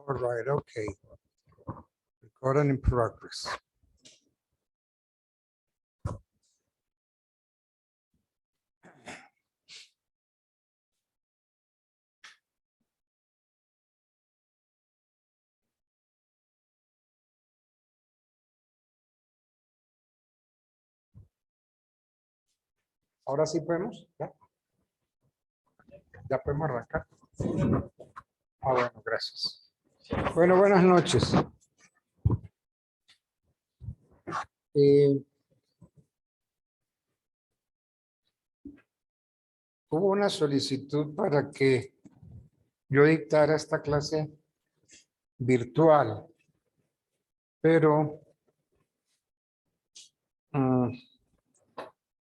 All right, okay. Recording in progress. Ahora sí podemos, ¿ya? Ya podemos arrancar. Ah, bueno, gracias. Bueno, buenas noches. Hubo una solicitud para que yo dictara esta clase virtual, pero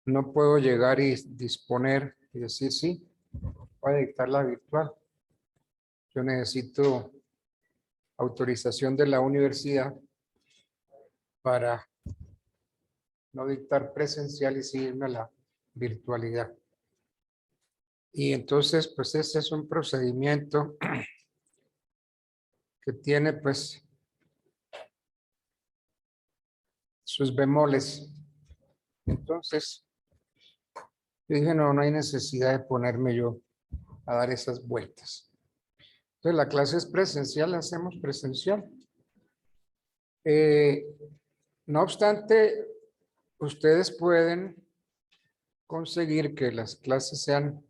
no puedo llegar y disponer y decir sí, voy a dictarla virtual. Yo necesito autorización de la universidad para no dictar presencial y seguirme a la virtualidad. Y entonces, pues ese es un procedimiento que tiene pues sus bemoles. Entonces, yo dije, no hay necesidad de ponerme yo a dar esas vueltas. Entonces, la clase es presencial, la hacemos presencial. No obstante, ustedes pueden conseguir que las clases sean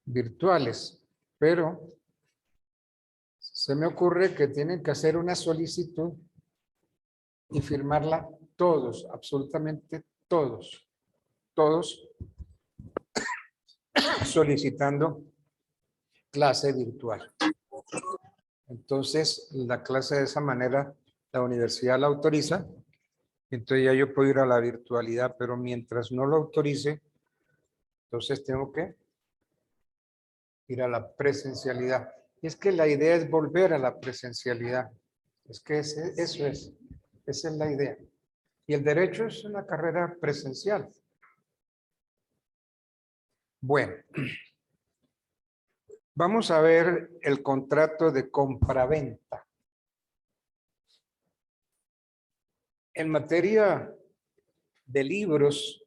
virtuales, pero se me ocurre que tienen que hacer una solicitud y firmarla todos, absolutamente todos, solicitando clase virtual. Entonces, la clase de esa manera, la universidad la autoriza, entonces ya yo puedo ir a la virtualidad, pero mientras no lo autorice, entonces tengo que ir a la presencialidad. Y es que la idea es volver a la presencialidad. Es que eso es, esa es la idea. Y el derecho es una carrera presencial. Bueno, vamos a ver el contrato de compraventa. En materia de libros,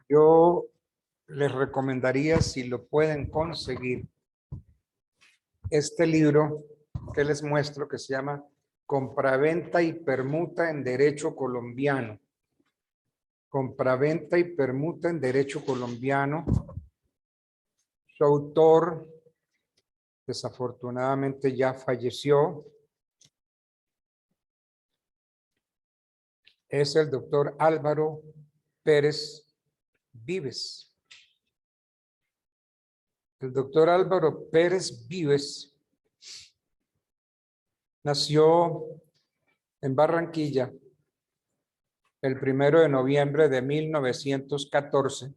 yo les recomendaría, si lo pueden conseguir, este libro que les muestro que se llama Compraventa y Permuta en Derecho Colombiano. Compraventa y Permuta en Derecho Colombiano. Su autor, desafortunadamente, ya falleció. Es el doctor Álvaro Pérez Vives. El doctor Álvaro Pérez Vives nació en Barranquilla el 1 de noviembre de 1914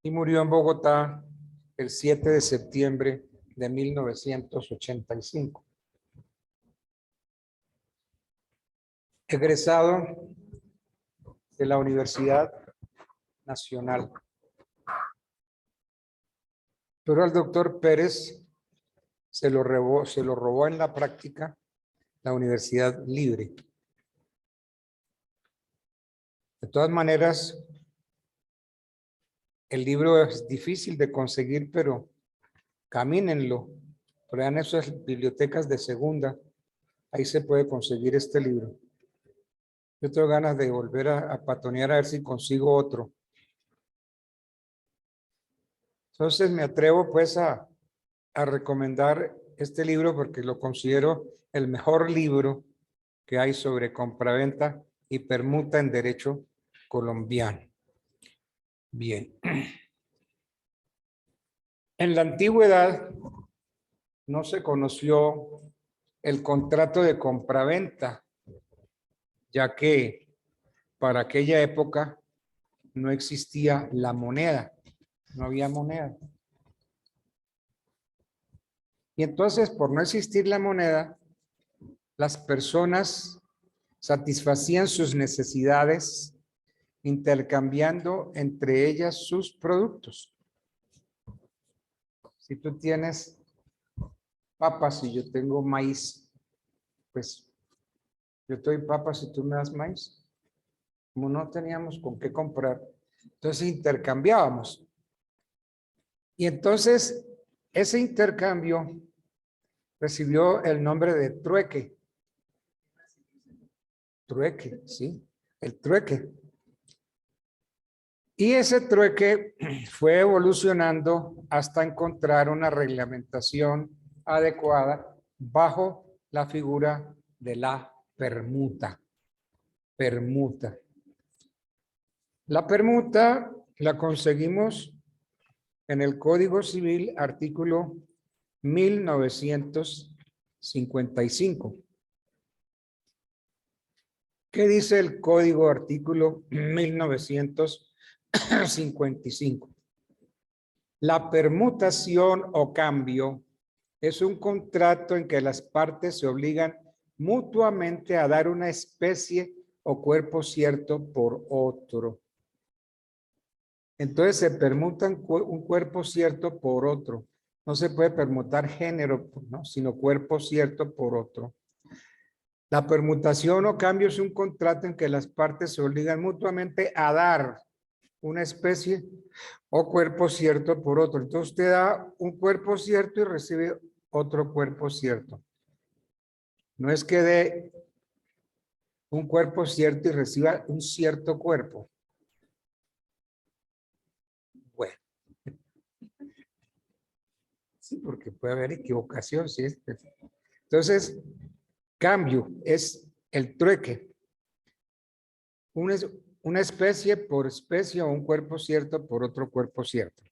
y murió en Bogotá el 7 de septiembre de 1985. Egresado de la Universidad Nacional. Pero al doctor Pérez se lo robó en la práctica la Universidad Libre. De todas maneras, el libro es difícil de conseguir, pero camínenlo. Vean esas bibliotecas de segunda. Ahí se puede conseguir este libro. Yo tengo ganas de volver a patonear a ver si consigo otro. Entonces me atrevo pues a recomendar este libro porque lo considero el mejor libro que hay sobre compraventa y permuta en derecho colombiano. Bien. En la antigüedad no se conoció el contrato de compraventa, ya que para aquella época no existía la moneda, no había moneda. Y entonces, por no existir la moneda, las personas satisfacían sus necesidades intercambiando entre ellas sus productos. Si tú tienes papas y yo tengo maíz, pues yo te doy papas y tú me das maíz. Como no teníamos con qué comprar, entonces intercambiábamos. Y entonces ese intercambio recibió el nombre de trueque. Trueque, sí, el trueque. Y ese trueque fue evolucionando hasta encontrar una reglamentación adecuada bajo la figura de la permuta. Permuta. La permuta la conseguimos en el Código Civil, artículo 1955. ¿Qué dice el Código artículo 1955? La permutación o cambio es un contrato en que las partes se obligan mutuamente a dar una especie o cuerpo cierto por otro. Entonces se permutan un cuerpo cierto por otro. No se puede permutar género, ¿no? Sino cuerpo cierto por otro. La permutación o cambio es un contrato en que las partes se obligan mutuamente a dar una especie o cuerpo cierto por otro. Entonces usted da un cuerpo cierto y recibe otro cuerpo cierto. No es que dé un cuerpo cierto y reciba un cierto cuerpo. Bueno. Sí, porque puede haber equivocación. ¿Sí? Entonces, cambio es el trueque. Una especie por especie o un cuerpo cierto por otro cuerpo cierto.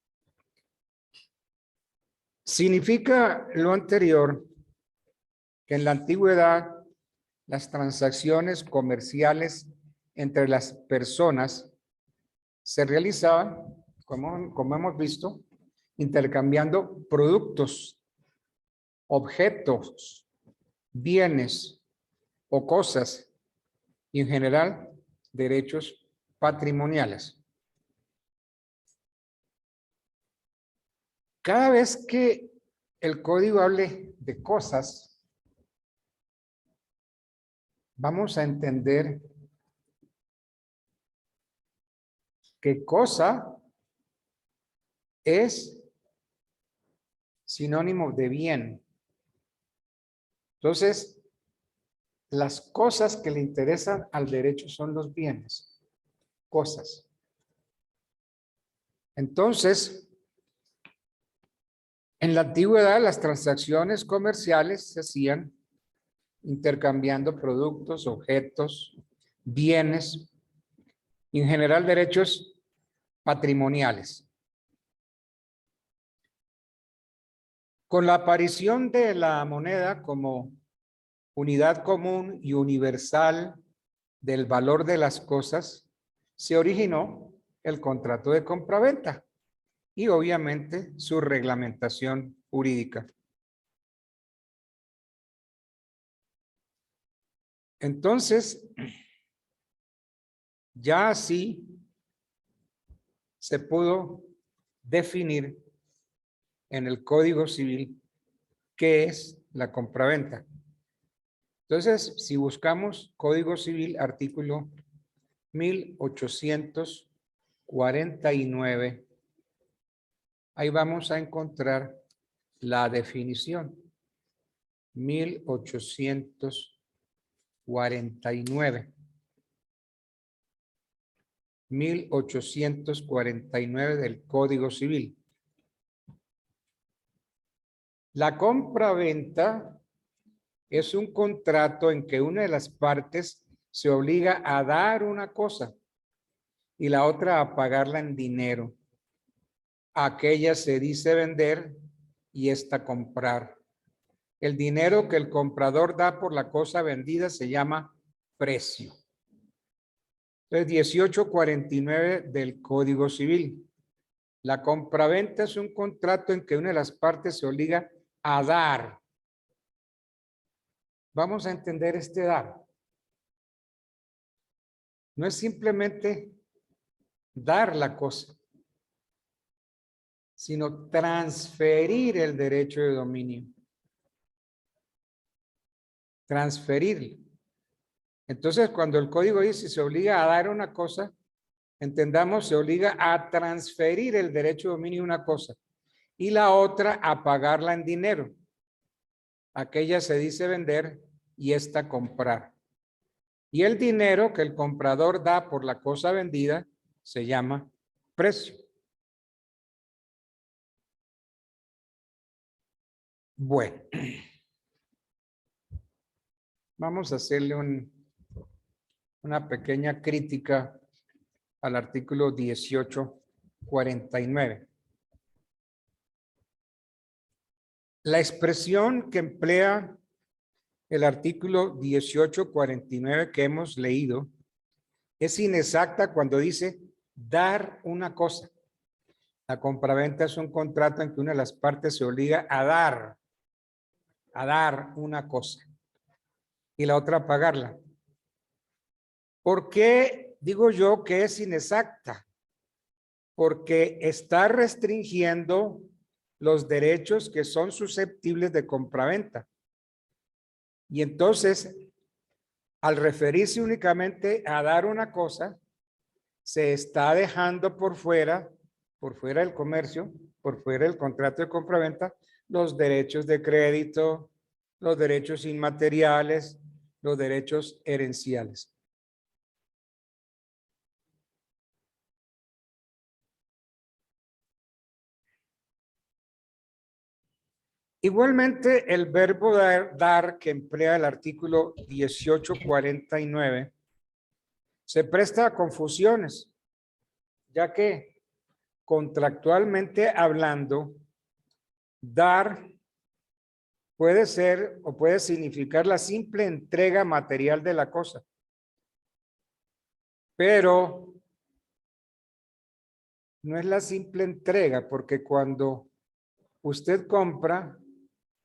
Significa lo anterior que en la antigüedad las transacciones comerciales entre las personas se realizaban, como hemos visto, intercambiando productos, objetos, bienes o cosas y en general derechos patrimoniales. Cada vez que el código hable de cosas, vamos a entender que cosa es sinónimo de bien. Entonces, las cosas que le interesan al derecho son los bienes, cosas. Entonces, en la antigüedad las transacciones comerciales se hacían intercambiando productos, objetos, bienes y en general derechos patrimoniales. Con la aparición de la moneda como unidad común y universal del valor de las cosas, se originó el contrato de compraventa y obviamente su reglamentación jurídica. Entonces, ya así se pudo definir en el Código Civil qué es la compraventa. Entonces, si buscamos Código Civil, artículo 1849, ahí vamos a encontrar la definición. 1849. 1849 del Código Civil. La compraventa es un contrato en que una de las partes se obliga a dar una cosa y la otra a pagarla en dinero. Aquella se dice vender y esta comprar. El dinero que el comprador da por la cosa vendida se llama precio. Entonces, 1849 del Código Civil. La compraventa es un contrato en que una de las partes se obliga a dar. Vamos a entender este dar. No es simplemente dar la cosa, sino transferir el derecho de dominio. Transferirlo. Entonces, cuando el código dice se obliga a dar una cosa, entendamos, se obliga a transferir el derecho de dominio de una cosa y la otra a pagarla en dinero. Aquella se dice vender y esta comprar. Y el dinero que el comprador da por la cosa vendida se llama precio. Bueno, vamos a hacerle una pequeña crítica al artículo 1849. La expresión que emplea el artículo 1849 que hemos leído es inexacta cuando dice dar una cosa. La compraventa es un contrato en que una de las partes se obliga a dar una cosa y la otra a pagarla. ¿Por qué digo yo que es inexacta? Porque está restringiendo los derechos que son susceptibles de compraventa. Y entonces, al referirse únicamente a dar una cosa, se está dejando por fuera del comercio, por fuera del contrato de compraventa, los derechos de crédito, los derechos inmateriales, los derechos herenciales. Igualmente, el verbo dar que emplea el artículo 1849 se presta a confusiones, ya que contractualmente hablando, dar puede ser o puede significar la simple entrega material de la cosa. Pero no es la simple entrega, porque cuando usted compra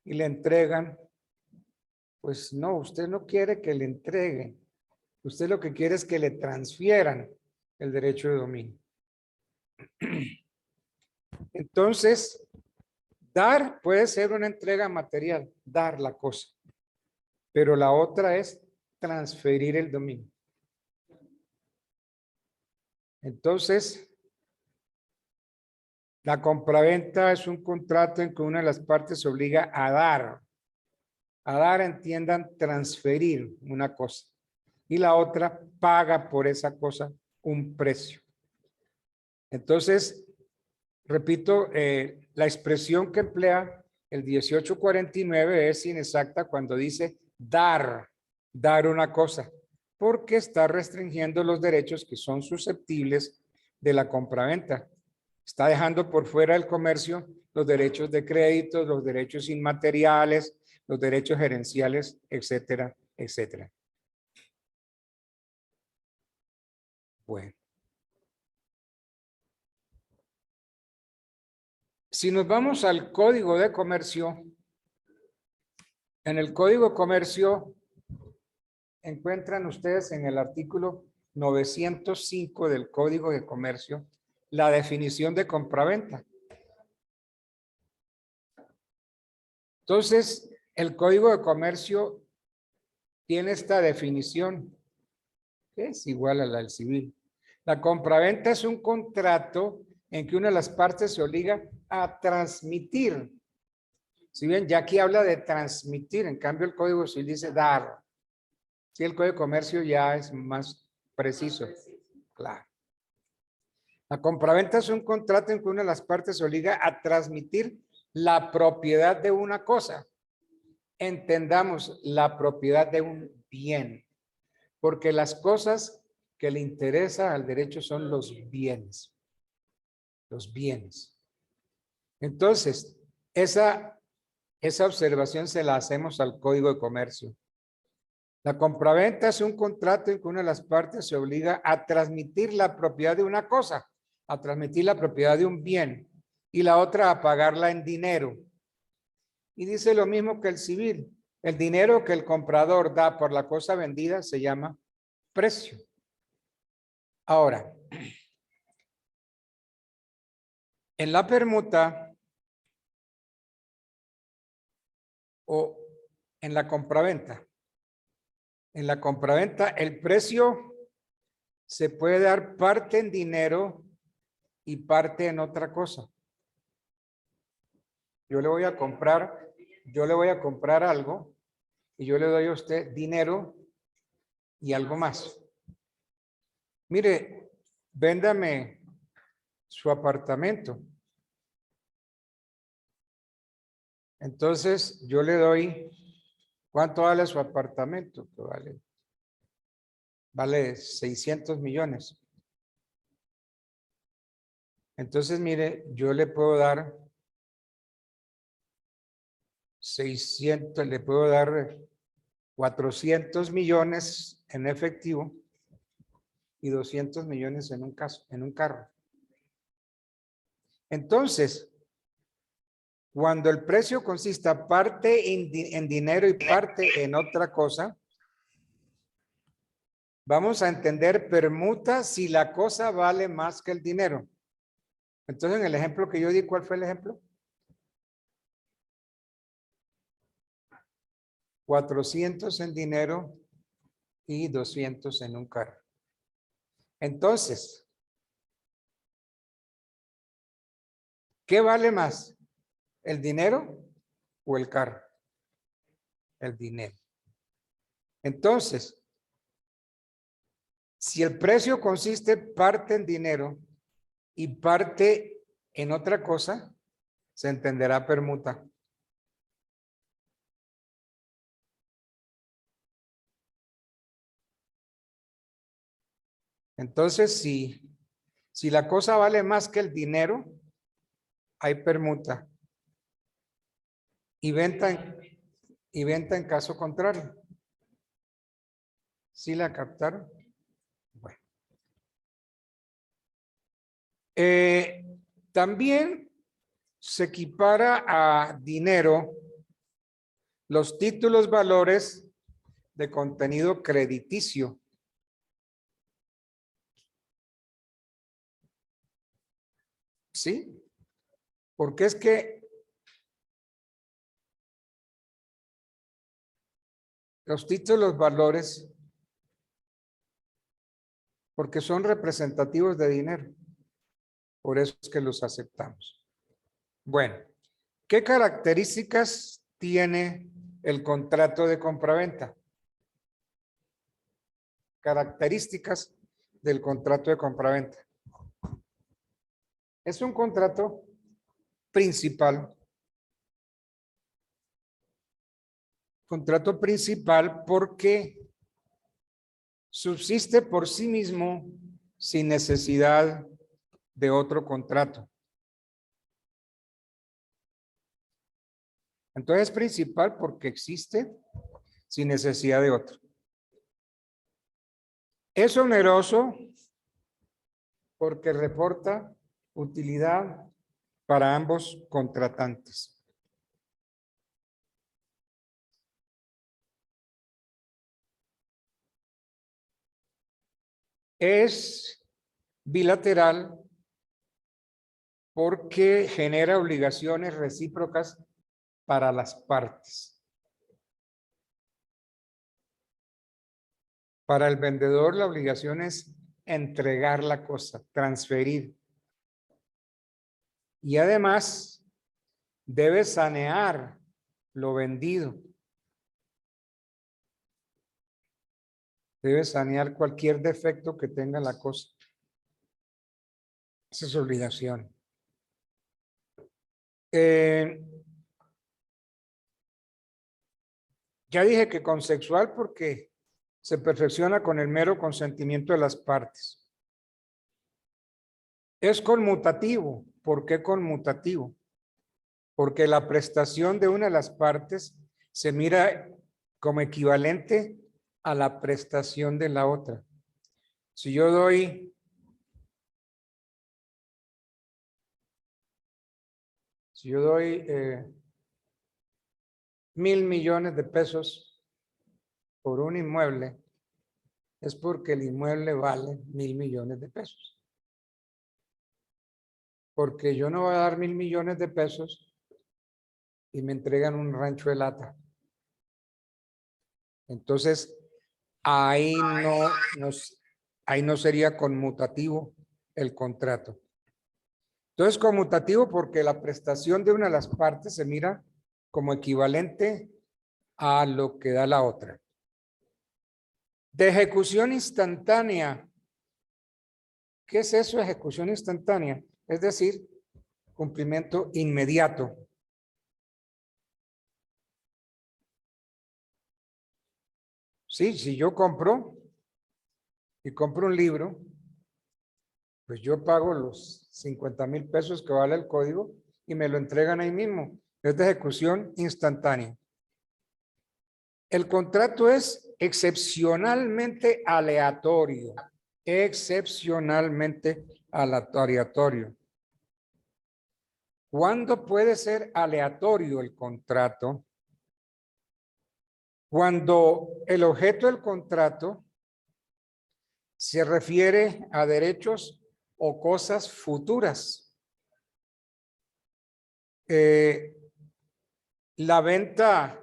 y le entregan, pues no, usted no quiere que le entreguen. Usted lo que quiere es que le transfieran el derecho de dominio. Entonces, dar puede ser una entrega material, dar la cosa. Pero la otra es transferir el dominio. Entonces, la compraventa es un contrato en que una de las partes se obliga a dar. A dar, entiendan, transferir una cosa. Y la otra paga por esa cosa un precio. Entonces, repito, la expresión que emplea el 1849 es inexacta cuando dice dar una cosa, porque está restringiendo los derechos que son susceptibles de la compraventa. Está dejando por fuera del comercio los derechos de crédito, los derechos inmateriales, los derechos gerenciales, etcétera, etcétera. Bueno. Si nos vamos al Código de Comercio, en el Código de Comercio encuentran ustedes en el artículo 905 del Código de Comercio la definición de compraventa. Entonces, el Código de Comercio tiene esta definición, que es igual a la del civil. La compraventa es un contrato en que una de las partes se obliga a transmitir. Si bien ya aquí habla de transmitir, en cambio el Código Civil dice dar. Si el Código de Comercio ya es más preciso. Claro. La compraventa es un contrato en que una de las partes se obliga a transmitir la propiedad de una cosa. Entendamos, la propiedad de un bien. Porque las cosas que le interesa al derecho son los bienes. Los bienes. Entonces, esa observación se la hacemos al Código de Comercio. La compraventa es un contrato en que una de las partes se obliga a transmitir la propiedad de una cosa, a transmitir la propiedad de un bien, y la otra a pagarla en dinero. Y dice lo mismo que el civil. El dinero que el comprador da por la cosa vendida se llama precio. Ahora, En la permuta o en la compraventa. En la compraventa el precio se puede dar parte en dinero y parte en otra cosa. Yo le voy a comprar algo y yo le doy a usted dinero y algo más. Mire, véndame su apartamento. Entonces yo le doy, ¿cuánto vale su apartamento? Que vale 600 millones. Entonces, mire, yo le puedo dar 600, le puedo dar 400 millones en efectivo y 200 millones en un carro. Entonces, cuando el precio consista parte en dinero y parte en otra cosa, vamos a entender permuta si la cosa vale más que el dinero. Entonces, en el ejemplo que yo di, ¿cuál fue el ejemplo? 400 en dinero y 200 en un carro. Entonces, ¿qué vale más? ¿El dinero o el carro? El dinero. Entonces, si el precio consiste parte en dinero y parte en otra cosa, se entenderá permuta. Entonces, si la cosa vale más que el dinero, hay permuta. Y venta en caso contrario. ¿Sí la captaron? Bueno. También se equipara a dinero los títulos valores de contenido crediticio. ¿Sí? Porque es que los títulos valores, porque son representativos de dinero. Por eso es que los aceptamos. Bueno, ¿qué características tiene el contrato de compraventa? Características del contrato de compraventa. Es un contrato principal. Contrato principal porque subsiste por sí mismo sin necesidad de otro contrato. Entonces es principal porque existe sin necesidad de otro. Es oneroso porque reporta utilidad para ambos contratantes. Es bilateral porque genera obligaciones recíprocas para las partes. Para el vendedor la obligación es entregar la cosa, transferir. Y además debe sanear lo vendido. Debe sanear cualquier defecto que tenga la cosa. Esa es su obligación. Ya dije que consexual porque se perfecciona con el mero consentimiento de las partes. Es conmutativo. ¿Por qué conmutativo? Porque la prestación de una de las partes se mira como equivalente a la prestación de la otra. Si yo doy $1,000 millones de pesos por un inmueble, es porque el inmueble vale $1,000 millones de pesos. porque yo no voy a dar 1.000 millones de pesos y me entregan un rancho de lata. Entonces, ahí no sería conmutativo el contrato. Entonces, conmutativo porque la prestación de una de las partes se mira como equivalente a lo que da la otra. De ejecución instantánea. ¿Qué es eso de ejecución instantánea? Es decir, cumplimiento inmediato. Sí, si yo compro un libro, pues yo pago los 50,000 pesos que vale el código y me lo entregan ahí mismo. Es de ejecución instantánea. El contrato es excepcionalmente aleatorio. Excepcionalmente aleatorio. ¿Cuándo puede ser aleatorio el contrato? Cuando el objeto del contrato se refiere a derechos o cosas futuras. La venta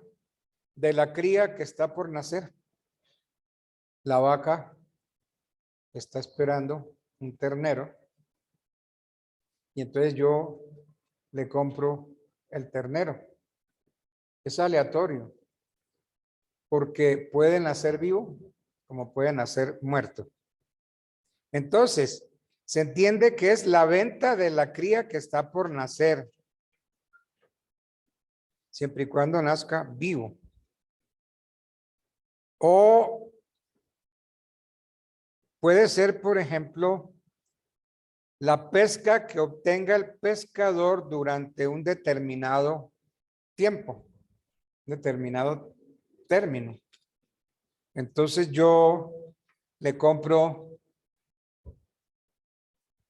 de la cría que está por nacer. La vaca está esperando un ternero y entonces yo le compro el ternero. Es aleatorio porque puede nacer vivo como puede nacer muerto. Entonces, se entiende que es la venta de la cría que está por nacer, siempre y cuando nazca vivo. O puede ser, por ejemplo, la pesca que obtenga el pescador durante un determinado tiempo, determinado término. Entonces yo le compro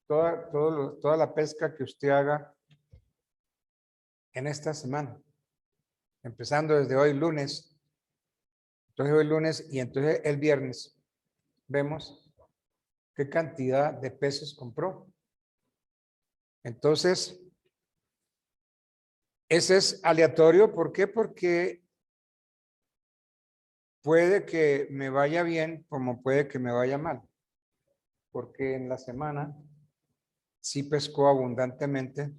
toda la pesca que usted haga en esta semana, empezando desde hoy lunes. Entonces hoy lunes y entonces el viernes vemos qué cantidad de peces compró. Entonces, ese es aleatorio. ¿Por qué? Porque puede que me vaya bien como puede que me vaya mal. Porque en la semana sí pescó abundantemente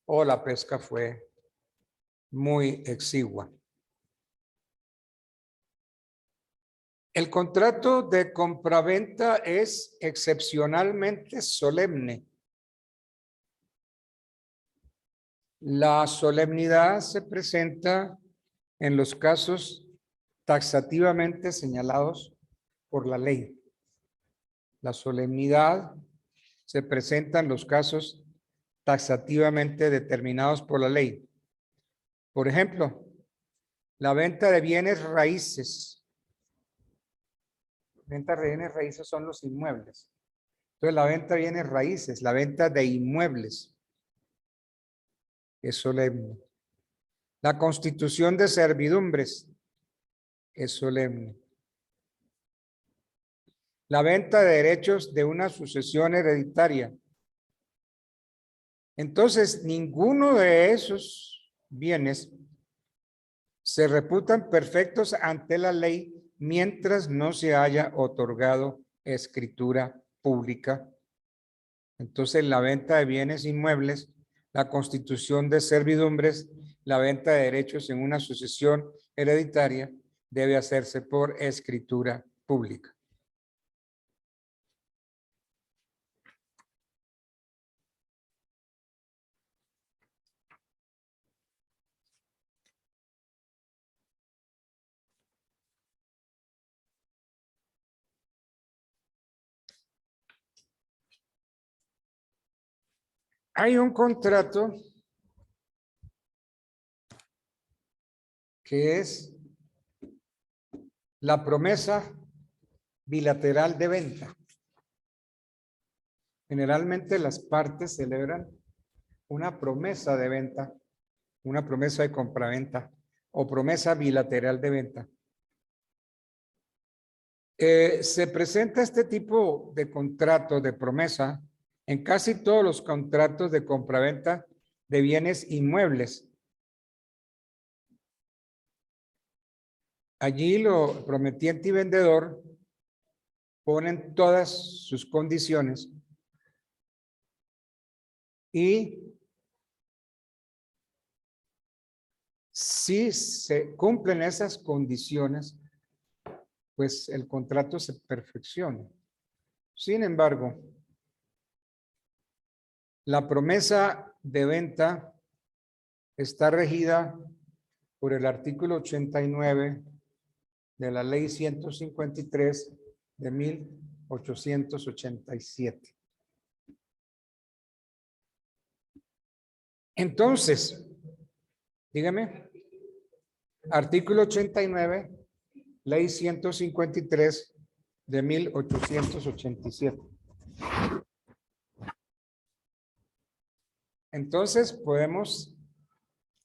o la pesca fue muy exigua. El contrato de compraventa es excepcionalmente solemne. La solemnidad se presenta en los casos taxativamente señalados por la ley. La solemnidad se presenta en los casos taxativamente determinados por la ley. Por ejemplo, la venta de bienes raíces. Venta de bienes raíces son los inmuebles. Entonces, la venta de bienes raíces, la venta de inmuebles es solemne. La constitución de servidumbres es solemne. La venta de derechos de una sucesión hereditaria. Entonces, ninguno de esos bienes se reputan perfectos ante la ley mientras no se haya otorgado escritura pública. Entonces, la venta de bienes inmuebles, la constitución de servidumbres, la venta de derechos en una sucesión hereditaria debe hacerse por escritura pública. Hay un contrato que es la promesa bilateral de venta. Generalmente las partes celebran una promesa de venta, una promesa de compraventa o promesa bilateral de venta. Se presenta este tipo de contrato de promesa en casi todos los contratos de compraventa de bienes inmuebles. Allí lo prometiente y vendedor ponen todas sus condiciones y si se cumplen esas condiciones, pues el contrato se perfecciona. Sin embargo, la promesa de venta está regida por el artículo 89 de la ley 153 de 1887. Entonces, dígame, artículo 89, ley 153 de 1887. Entonces, podemos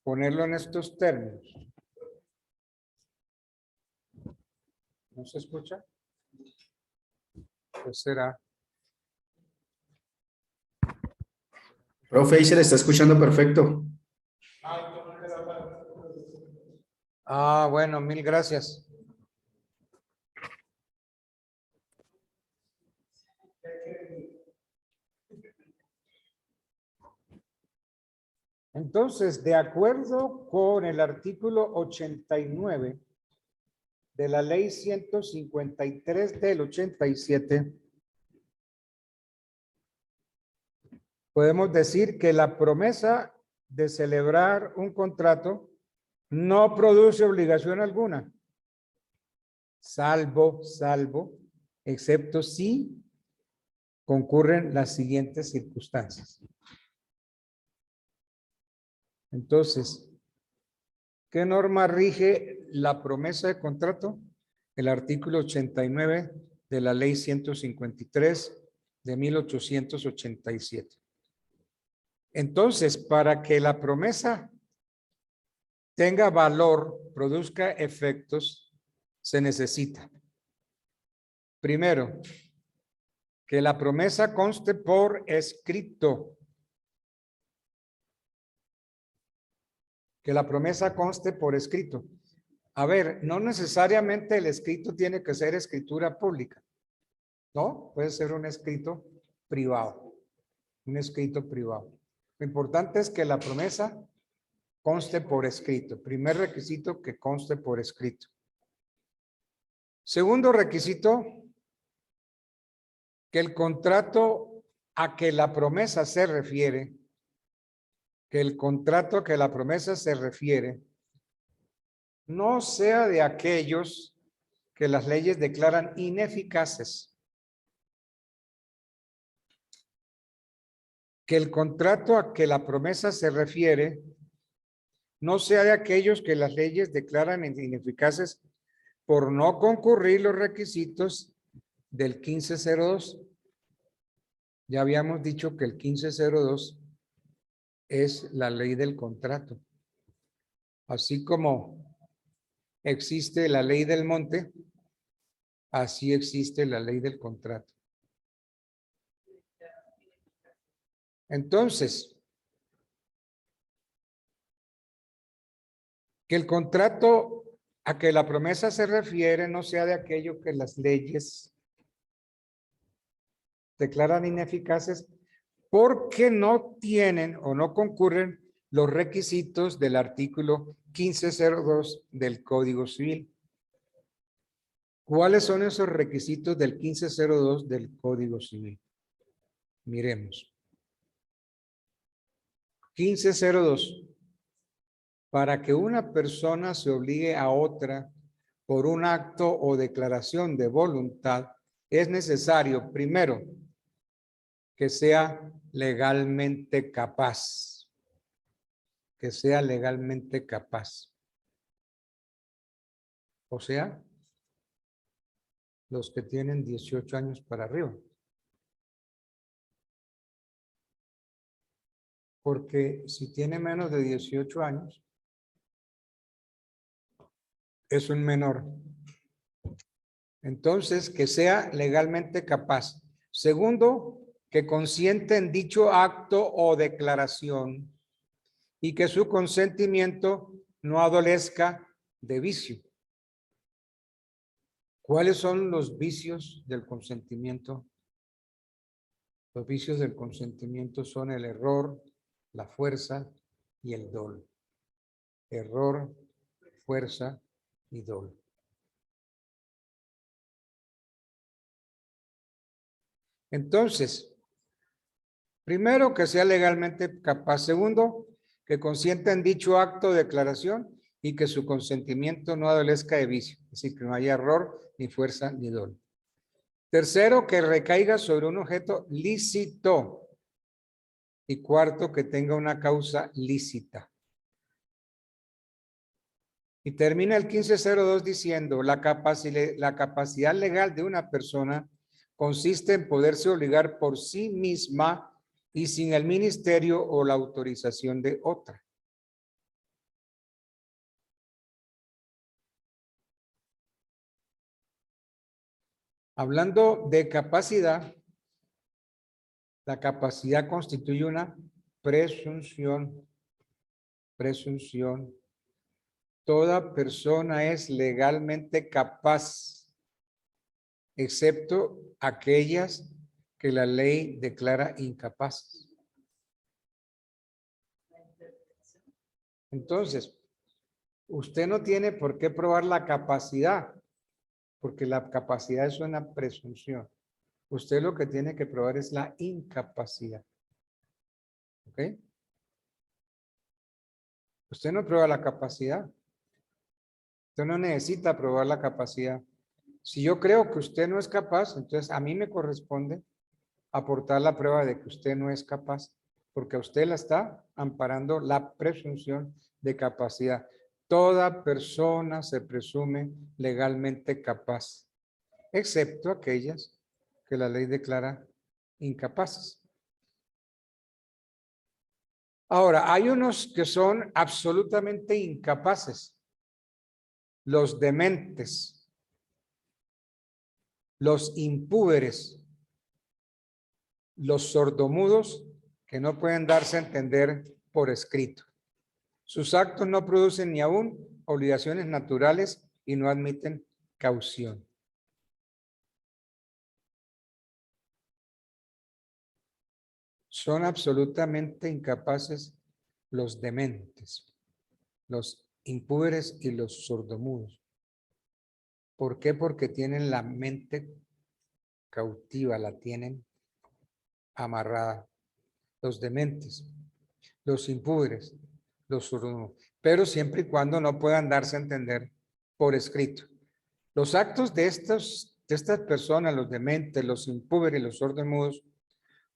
ponerlo en estos términos. ¿No se escucha? Pues será. Profe, ahí se le está escuchando perfecto. Ah, bueno, mil gracias. Entonces, de acuerdo con el artículo 89 de la ley 153 del 87, podemos decir que la promesa de celebrar un contrato no produce obligación alguna, salvo, excepto si concurren las siguientes circunstancias. Entonces, ¿qué norma rige la promesa de contrato? El artículo 89 de la ley 153 de 1887. Entonces, para que la promesa tenga valor, produzca efectos, se necesita, primero, que la promesa conste por escrito. Que la promesa conste por escrito. A ver, no necesariamente el escrito tiene que ser escritura pública, ¿no? Puede ser un escrito privado, un escrito privado. Lo importante es que la promesa conste por escrito. Primer requisito, que conste por escrito. Segundo requisito, que el contrato a que la promesa se refiere, no sea de aquellos que las leyes declaran ineficaces. Que el contrato a que la promesa se refiere no sea de aquellos que las leyes declaran ineficaces por no concurrir los requisitos del 1502. Ya habíamos dicho que el 1502 es la ley del contrato. Así como existe la ley del monte, así existe la ley del contrato. Entonces, que el contrato a que la promesa se refiere no sea de aquello que las leyes declaran ineficaces porque no tienen o no concurren los requisitos del artículo 1502 del Código Civil. ¿Cuáles son esos requisitos del 1502 del Código Civil? Miremos. 1502. Para que una persona se obligue a otra por un acto o declaración de voluntad, es necesario, primero, que sea legalmente capaz. Que sea legalmente capaz. O sea, los que tienen 18 años para arriba. Porque si tiene menos de 18 años, es un menor. Entonces, que sea legalmente capaz. Segundo, que consiente en dicho acto o declaración y que su consentimiento no adolezca de vicio. ¿Cuáles son los vicios del consentimiento? Los vicios del consentimiento son el error, la fuerza y el dolo. Error, fuerza y dolo. Entonces, primero, que sea legalmente capaz. Segundo, que consienta en dicho acto o declaración y que su consentimiento no adolezca de vicio. Es decir, que no haya error, ni fuerza, ni dolo. Tercero, que recaiga sobre un objeto lícito. Y cuarto, que tenga una causa lícita. Y termina el 1502 diciendo, la capacidad legal de una persona consiste en poderse obligar por sí misma y sin el ministerio o la autorización de otra. Hablando de capacidad, la capacidad constituye una presunción. Presunción. Toda persona es legalmente capaz, excepto aquellas que la ley declara incapaces. Entonces, usted no tiene por qué probar la capacidad, porque la capacidad es una presunción. Usted lo que tiene que probar es la incapacidad. ¿Ok? Usted no prueba la capacidad. Usted no necesita probar la capacidad. Si yo creo que usted no es capaz, entonces a mí me corresponde aportar la prueba de que usted no es capaz, porque a usted la está amparando la presunción de capacidad. Toda persona se presume legalmente capaz, excepto aquellas que la ley declara incapaces. Ahora, hay unos que son absolutamente incapaces. Los dementes, los impúberes, los sordomudos que no pueden darse a entender por escrito. Sus actos no producen ni aún obligaciones naturales y no admiten caución. Son absolutamente incapaces los dementes, los impúberes y los sordomudos. ¿Por qué? Porque tienen la mente cautiva, la tienen amarrada. Los dementes, los impúberes, los sordomudos, pero siempre y cuando no puedan darse a entender por escrito. Los actos de estas personas, los dementes, los impúberes y los sordomudos,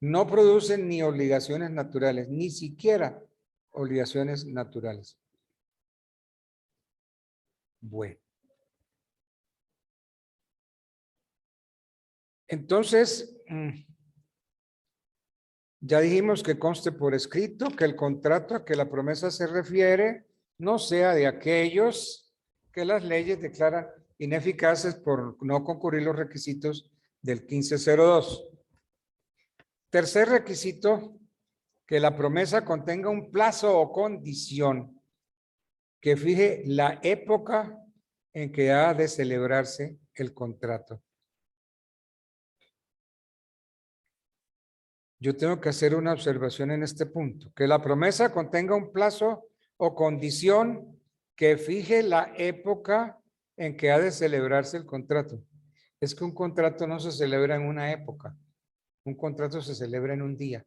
no producen ni obligaciones naturales, ni siquiera obligaciones naturales. Bueno. Entonces, ya dijimos que conste por escrito que el contrato a que la promesa se refiere no sea de aquellos que las leyes declaran ineficaces por no concurrir los requisitos del 1502. Tercer requisito, que la promesa contenga un plazo o condición que fije la época en que ha de celebrarse el contrato. Yo tengo que hacer una observación en este punto, que la promesa contenga un plazo o condición que fije la época en que ha de celebrarse el contrato. Es que un contrato no se celebra en una época, un contrato se celebra en un día.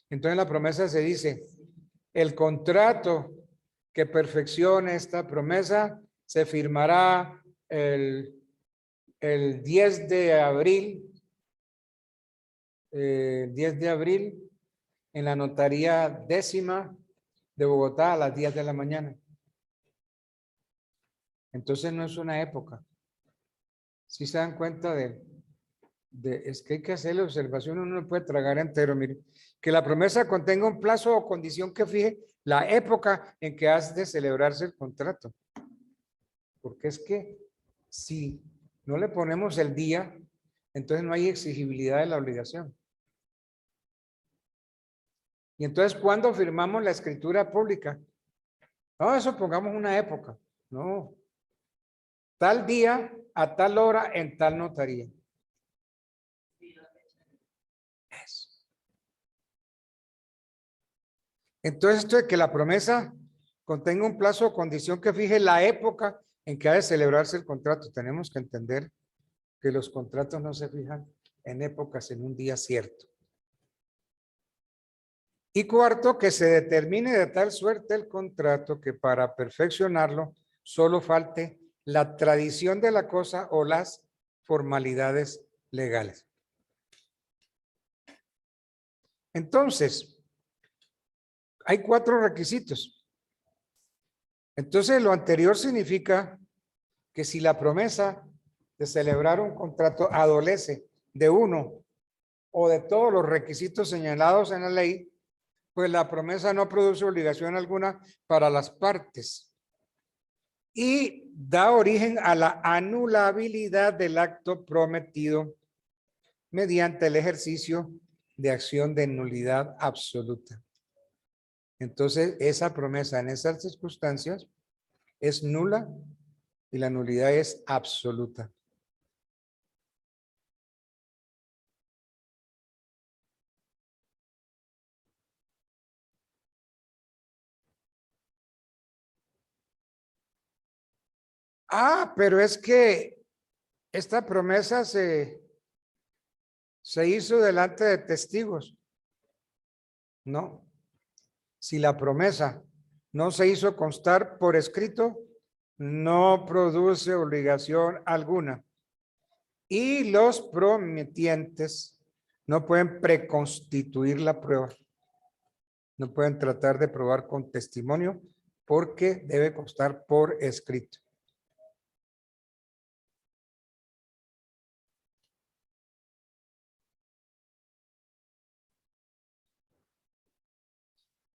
Entonces en la promesa se dice, el contrato que perfeccione esta promesa se firmará el 10 de abril, 10 de abril en la notaría 10ª de Bogotá a las 10 de la mañana. Entonces no es una época. Si se dan cuenta es que hay que hacer la observación, uno no puede tragar entero, mire, que la promesa contenga un plazo o condición que fije la época en que has de celebrarse el contrato. Porque es que si no le ponemos el día, Entonces no hay exigibilidad de la obligación. Y entonces, ¿cuándo firmamos la escritura pública? No, eso pongamos una época. No. Tal día, a tal hora, en tal notaría. Eso. Entonces, esto de que la promesa contenga un plazo o condición que fije la época en que ha de celebrarse el contrato. Tenemos que entender que los contratos no se fijan en épocas, en un día cierto. Y cuarto, que se determine de tal suerte el contrato que para perfeccionarlo solo falte la tradición de la cosa o las formalidades legales. Entonces, hay 4 requisitos. Entonces, lo anterior significa que si la promesa de celebrar un contrato adolece de uno o de todos los requisitos señalados en la ley, pues la promesa no produce obligación alguna para las partes y da origen a la anulabilidad del acto prometido mediante el ejercicio de acción de nulidad absoluta. Entonces, esa promesa en esas circunstancias es nula y la nulidad es absoluta. Ah, pero es que esta promesa se hizo delante de testigos. No. Si la promesa no se hizo constar por escrito, no produce obligación alguna. Y los prometientes no pueden preconstituir la prueba. No pueden tratar de probar con testimonio porque debe constar por escrito.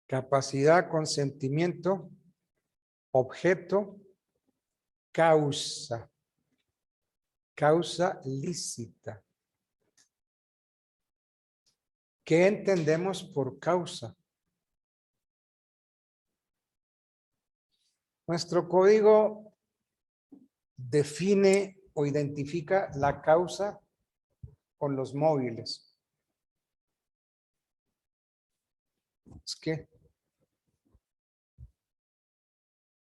Capacidad, consentimiento, objeto, causa. Causa lícita. ¿Qué entendemos por causa? Nuestro código define o identifica la causa con los móviles. Es que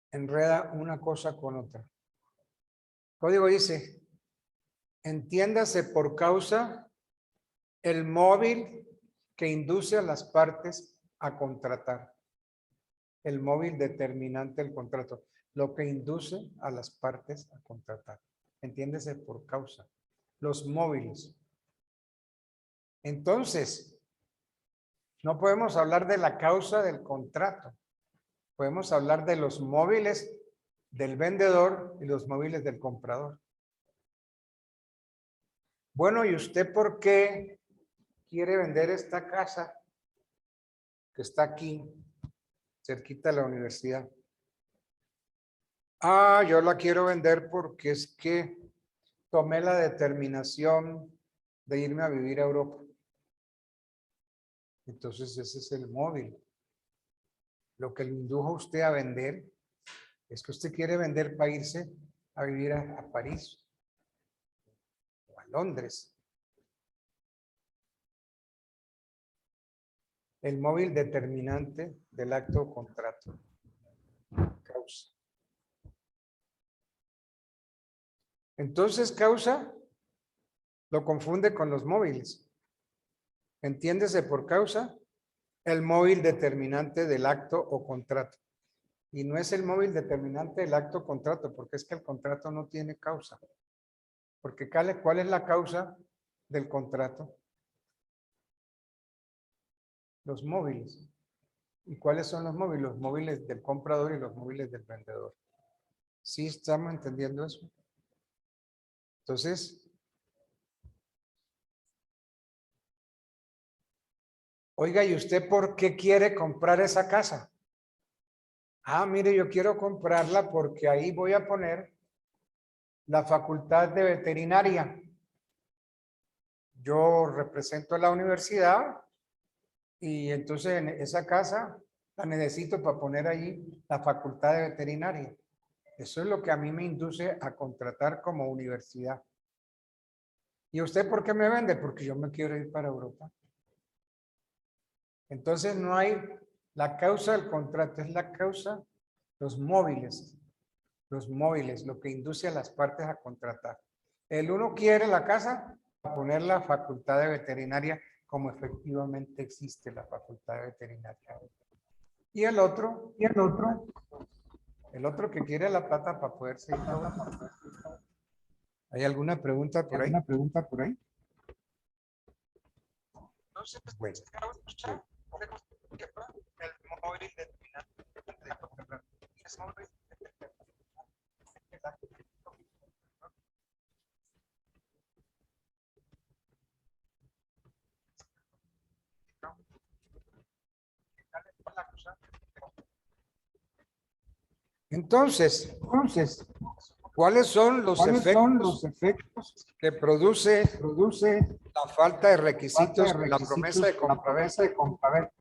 enreda una cosa con otra. El código dice, entiéndase por causa el móvil que induce a las partes a contratar. El móvil determinante del contrato, lo que induce a las partes a contratar. Entiéndese por causa. Los móviles. Entonces, no podemos hablar de la causa del contrato. Podemos hablar de los móviles del vendedor y los móviles del comprador. Bueno, ¿y usted por qué quiere vender esta casa que está aquí, cerquita de la universidad? Ah, yo la quiero vender porque es que tomé la determinación de irme a vivir a Europa. Entonces ese es el móvil. Lo que le indujo a usted a vender es que usted quiere vender para irse a vivir a París o a Londres. El móvil determinante del acto o contrato. Causa. Entonces, causa lo confunde con los móviles. Entiéndese por causa el móvil determinante del acto o contrato. Y no es el móvil determinante del acto o contrato, porque es que el contrato no tiene causa. Porque ¿cuál es la causa del contrato? Los móviles. ¿Y cuáles son los móviles? Los móviles del comprador y los móviles del vendedor. ¿Sí estamos entendiendo eso? Entonces, oiga, ¿y usted por qué quiere comprar esa casa? Ah, mire, yo quiero comprarla porque ahí voy a poner la facultad de veterinaria. yo represento a la universidad y entonces en esa casa la necesito para poner ahí la facultad de veterinaria. Eso es lo que a mí me induce a contratar como universidad. ¿Y usted por qué me vende? Porque yo me quiero ir para Europa. Entonces no hay la causa del contrato, es la causa, los móviles, lo que induce a las partes a contratar. El uno quiere la casa para poner la facultad de veterinaria como efectivamente existe la facultad de veterinaria. Y el otro que quiere la plata para poder seguir trabajando. ¿Hay alguna pregunta por ahí? Entonces, bueno, el móvil determinante es móvil. Entonces, ¿cuáles son los efectos que produce la falta de requisitos de la promesa de compraventa?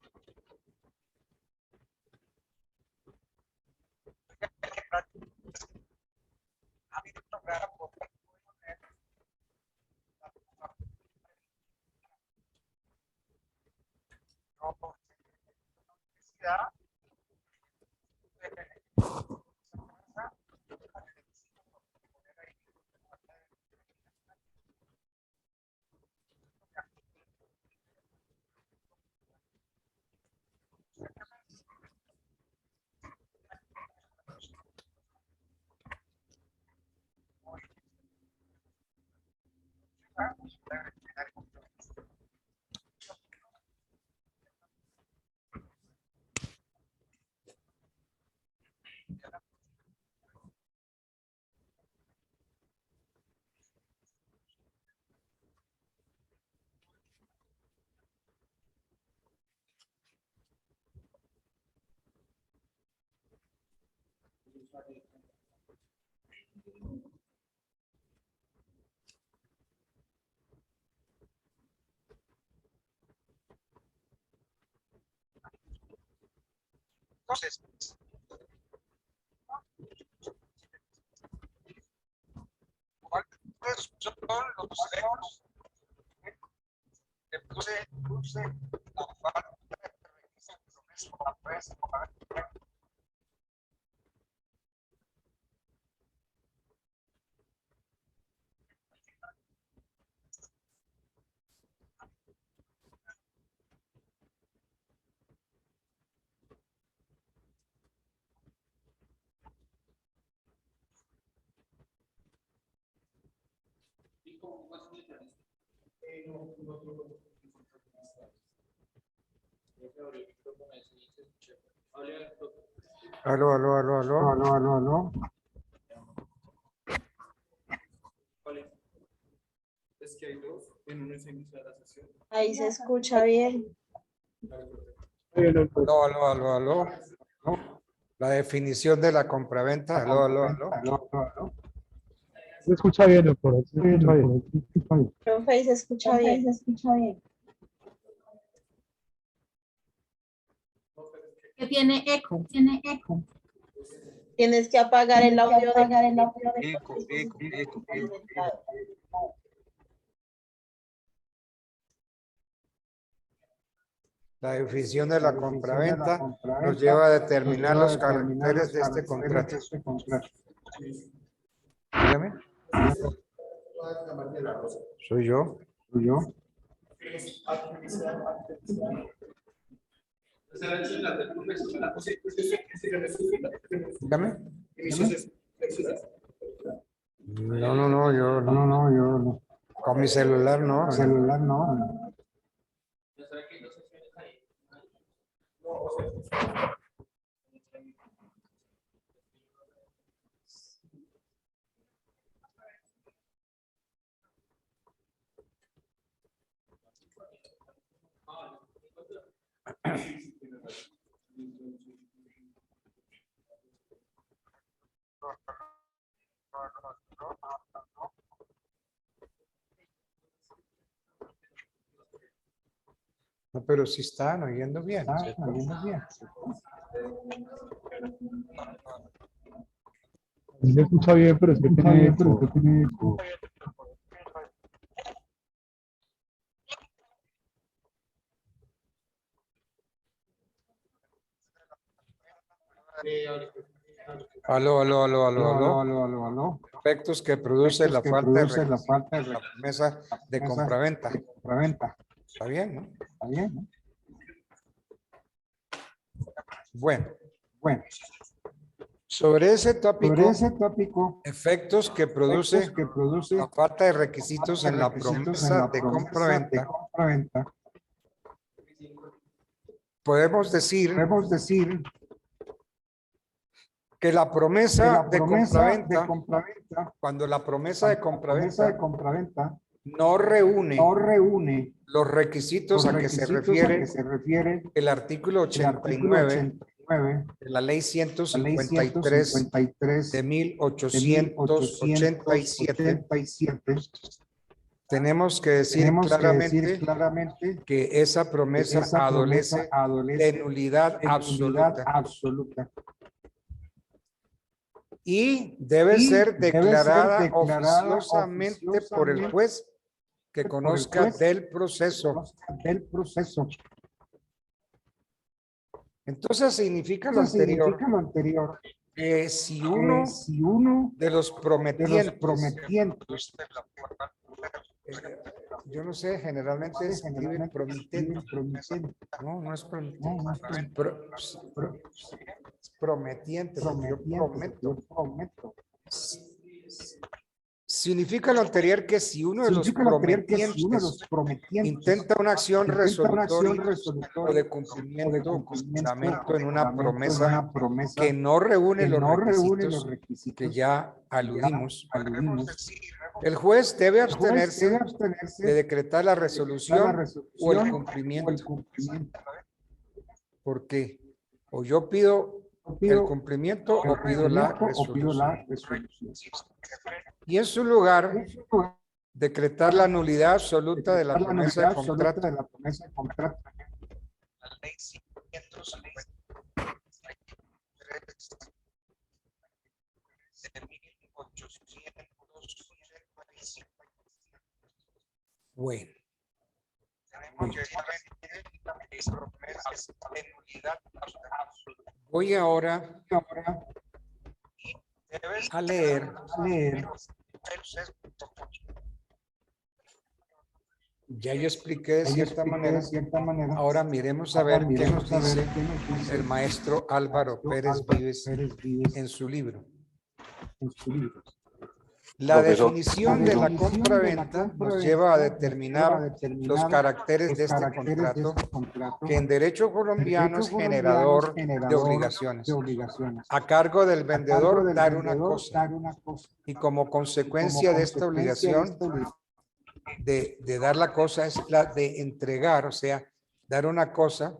Entonces, ¿cuáles son los efectos que produce la falta de requisitos de la promesa de compraventa? Aló. Es que hay dos, en uno se inicia la sesión. Ahí se escucha bien. Aló. La definición de la compraventa. Aló. Se escucha bien, doctor. Se escucha bien. Profe, ahí se escucha bien. Que tiene eco. Tienes que apagar el audio de Eco. La definición de la compraventa nos lleva a determinar los caracteres de este contrato. Dígame. Soy yo. Dígame. No, yo no. Con mi celular no. No, pero sí están oyendo bien. Se escucha bien, pero es que tiene eco. Aló. Efectos que produce la falta de la promesa de compraventa. Está bien, ¿no? Bueno. Sobre ese tópico, efectos que produce la falta de requisitos en la promesa de compraventa, podemos decir que la promesa de compraventa, cuando la promesa de compraventa no reúne los requisitos a que se refiere el artículo 89 de la ley 153 de 1887, tenemos que decir claramente que esa promesa adolece de nulidad absoluta y debe ser declarada oficiosamente por el juez que conozca del proceso. Entonces significa lo anterior que si uno de los prometientes, yo no sé, generalmente se escribe promitente. No es promitente. Es prometiente, porque yo prometo. Significa lo anterior que si uno de los prometientes intenta una acción resolutoria o de cumplimiento o fundamento en una promesa que no reúne los requisitos que ya aludimos, el juez debe abstenerse de decretar la resolución o el cumplimiento. Porque o yo pido el cumplimiento o pido la resolución. Y en su lugar, decretar la nulidad absoluta de la promesa de contrato. La ley 553 de 1885. Bueno. Voy ahora a leer. Ya yo expliqué de cierta manera. Ahora miremos a ver qué nos dice el maestro Álvaro Pérez Vives en su libro. La definición de la compraventa nos lleva a determinar los caracteres de este contrato, que en derecho colombiano es generador de obligaciones. A cargo del vendedor dar una cosa, y como consecuencia de esta obligación de dar la cosa es la de entregar, o sea, dar una cosa,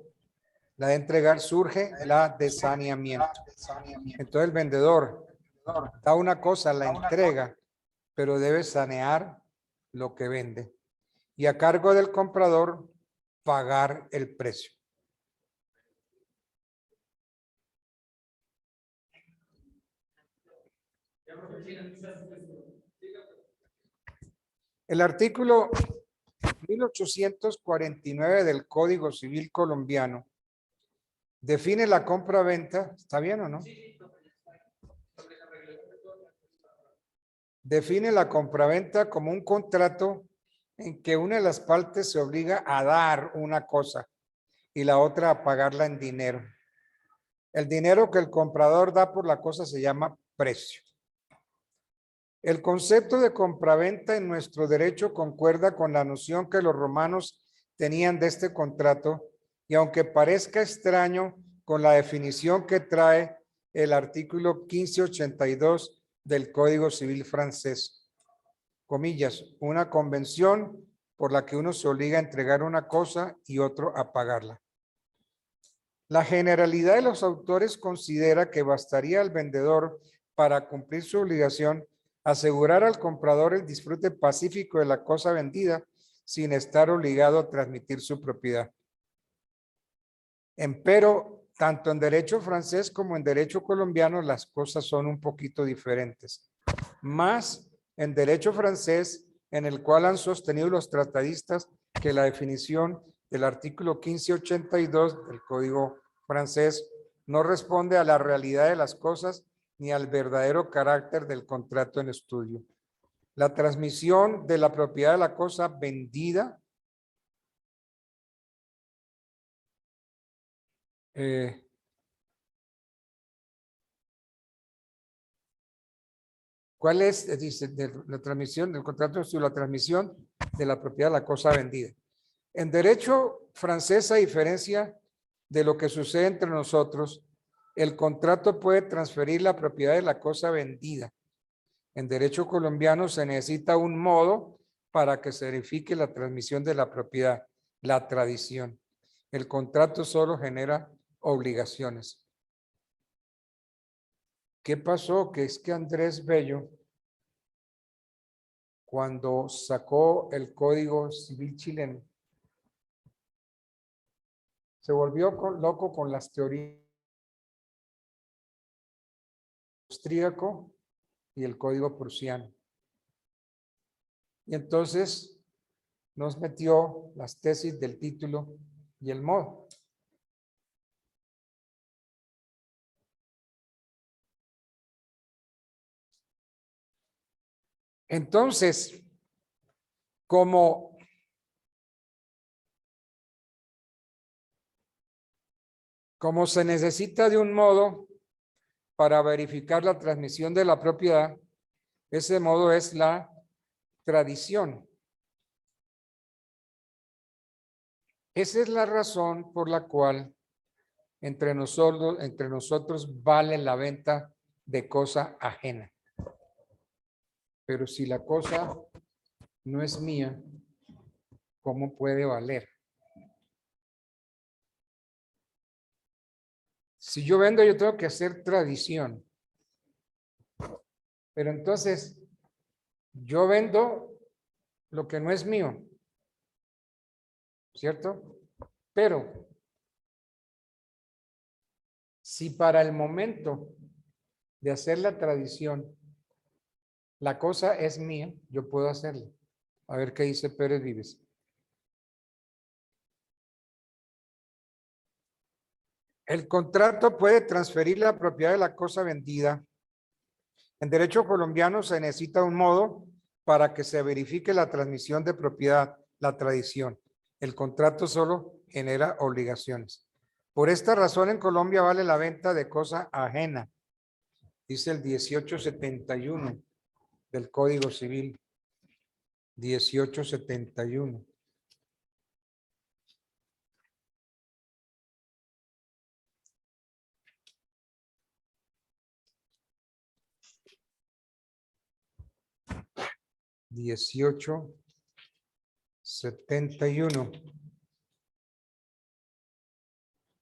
la de entregar surge la de saneamiento. Entonces el vendedor da una cosa, la entrega, pero debe sanear lo que vende. Y a cargo del comprador, pagar el precio. El artículo 1849 del Código Civil colombiano define la compra-venta. ¿Está bien o no? Define la compraventa como un contrato en que una de las partes se obliga a dar una cosa y la otra a pagarla en dinero. El dinero que el comprador da por la cosa se llama precio. El concepto de compraventa en nuestro derecho concuerda con la noción que los romanos tenían de este contrato, y aunque parezca extraño con la definición que trae el artículo 1582 del Código Civil francés, comillas, una convención por la que uno se obliga a entregar una cosa y otro a pagarla. La generalidad de los autores considera que bastaría al vendedor para cumplir su obligación asegurar al comprador el disfrute pacífico de la cosa vendida sin estar obligado a transmitir su propiedad. Empero, tanto en derecho francés como en derecho colombiano, las cosas son un poquito diferentes. Más en derecho francés, en el cual han sostenido los tratadistas que la definición del artículo 1582 del Código francés no responde a la realidad de las cosas ni al verdadero carácter del contrato en estudio. La transmisión de la propiedad de la cosa vendida ¿cuál es? Dice, la transmisión del contrato en la transmisión de la propiedad de la cosa vendida. En derecho francés, a diferencia de lo que sucede entre nosotros, el contrato puede transferir la propiedad de la cosa vendida. En derecho colombiano se necesita un modo para que se verifique la transmisión de la propiedad, la tradición. El contrato solo genera obligaciones. ¿Qué pasó? Que es que Andrés Bello, cuando sacó el Código Civil chileno, se volvió loco con las teorías austríaco y el Código prusiano. Y entonces nos metió las tesis del título y el modo. Entonces, como se necesita de un modo para verificar la transmisión de la propiedad, ese modo es la tradición. Esa es la razón por la cual entre nosotros vale la venta de cosa ajena. Pero si la cosa no es mía, ¿cómo puede valer? Si yo vendo, yo tengo que hacer tradición. Pero entonces, yo vendo lo que no es mío, ¿cierto? Pero si para el momento de hacer la tradición, la cosa es mía, yo puedo hacerla. A ver qué dice Pérez Vives. El contrato puede transferir la propiedad de la cosa vendida. En derecho colombiano se necesita un modo para que se verifique la transmisión de propiedad, la tradición. El contrato solo genera obligaciones. Por esta razón en Colombia vale la venta de cosa ajena. Dice el 1871 del Código Civil. 1871.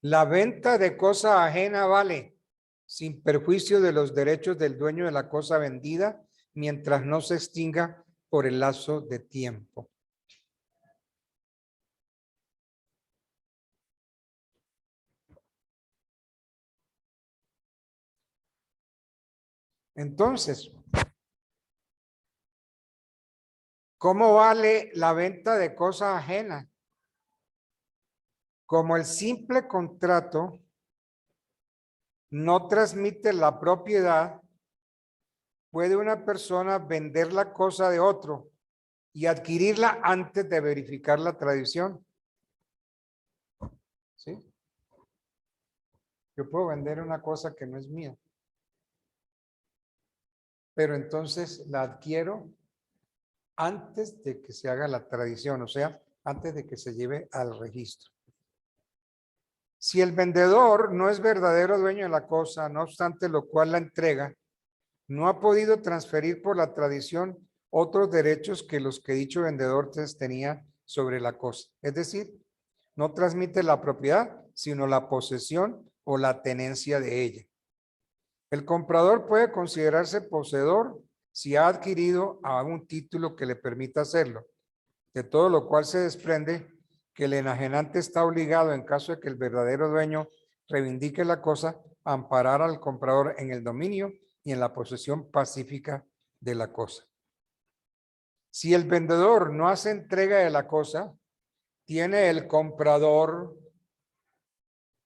La venta de cosa ajena vale, sin perjuicio de los derechos del dueño de la cosa vendida, mientras no se extinga por el lazo de tiempo. Entonces, ¿cómo vale la venta de cosa ajena? Como el simple contrato no transmite la propiedad, puede una persona vender la cosa de otro y adquirirla antes de verificar la tradición. ¿Sí? Yo puedo vender una cosa que no es mía, pero entonces la adquiero antes de que se haga la tradición, o sea, antes de que se lleve al registro. Si el vendedor no es verdadero dueño de la cosa, no obstante lo cual la entrega, no ha podido transferir por la tradición otros derechos que los que dicho vendedor tenía sobre la cosa. Es decir, no transmite la propiedad, sino la posesión o la tenencia de ella. El comprador puede considerarse poseedor si ha adquirido a un título que le permita hacerlo, de todo lo cual se desprende que el enajenante está obligado, en caso de que el verdadero dueño reivindique la cosa, a amparar al comprador en el dominio y en la posesión pacífica de la cosa. Si el vendedor no hace entrega de la cosa, tiene el comprador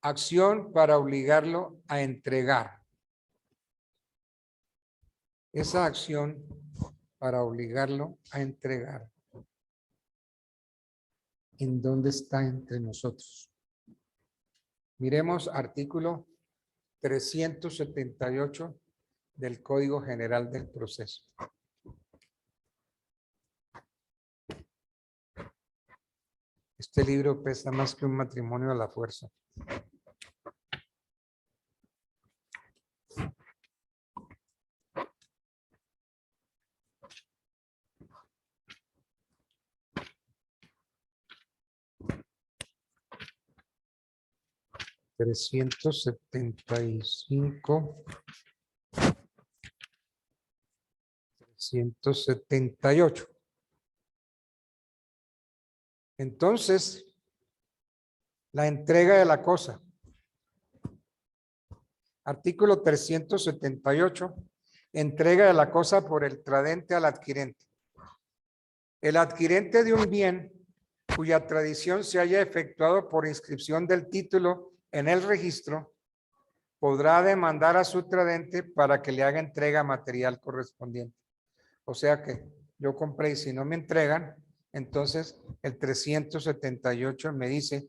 acción para obligarlo a entregar. Esa acción para obligarlo a entregar. ¿En dónde está entre nosotros? Miremos artículo 378 del Código General del Proceso. Este libro pesa más que un matrimonio a la fuerza. Trescientos setenta y cinco. 378. Entonces, la entrega de la cosa. Artículo 378. Entrega de la cosa por el tradente al adquirente. El adquirente de un bien cuya tradición se haya efectuado por inscripción del título en el registro podrá demandar a su tradente para que le haga entrega material correspondiente. O sea que yo compré y si no me entregan, entonces el 378 me dice,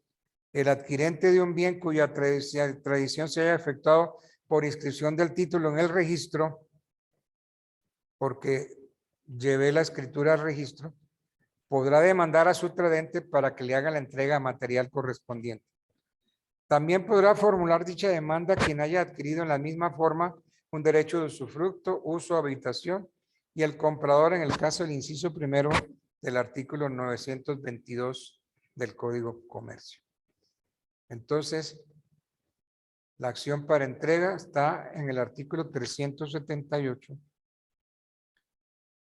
el adquirente de un bien cuya tradición se haya efectuado por inscripción del título en el registro, porque llevé la escritura al registro, podrá demandar a su tradente para que le haga la entrega material correspondiente. También podrá formular dicha demanda quien haya adquirido en la misma forma un derecho de usufructo, uso, habitación y el comprador en el caso del inciso primero del artículo 922 del Código Comercio. Entonces, la acción para entrega está en el artículo 378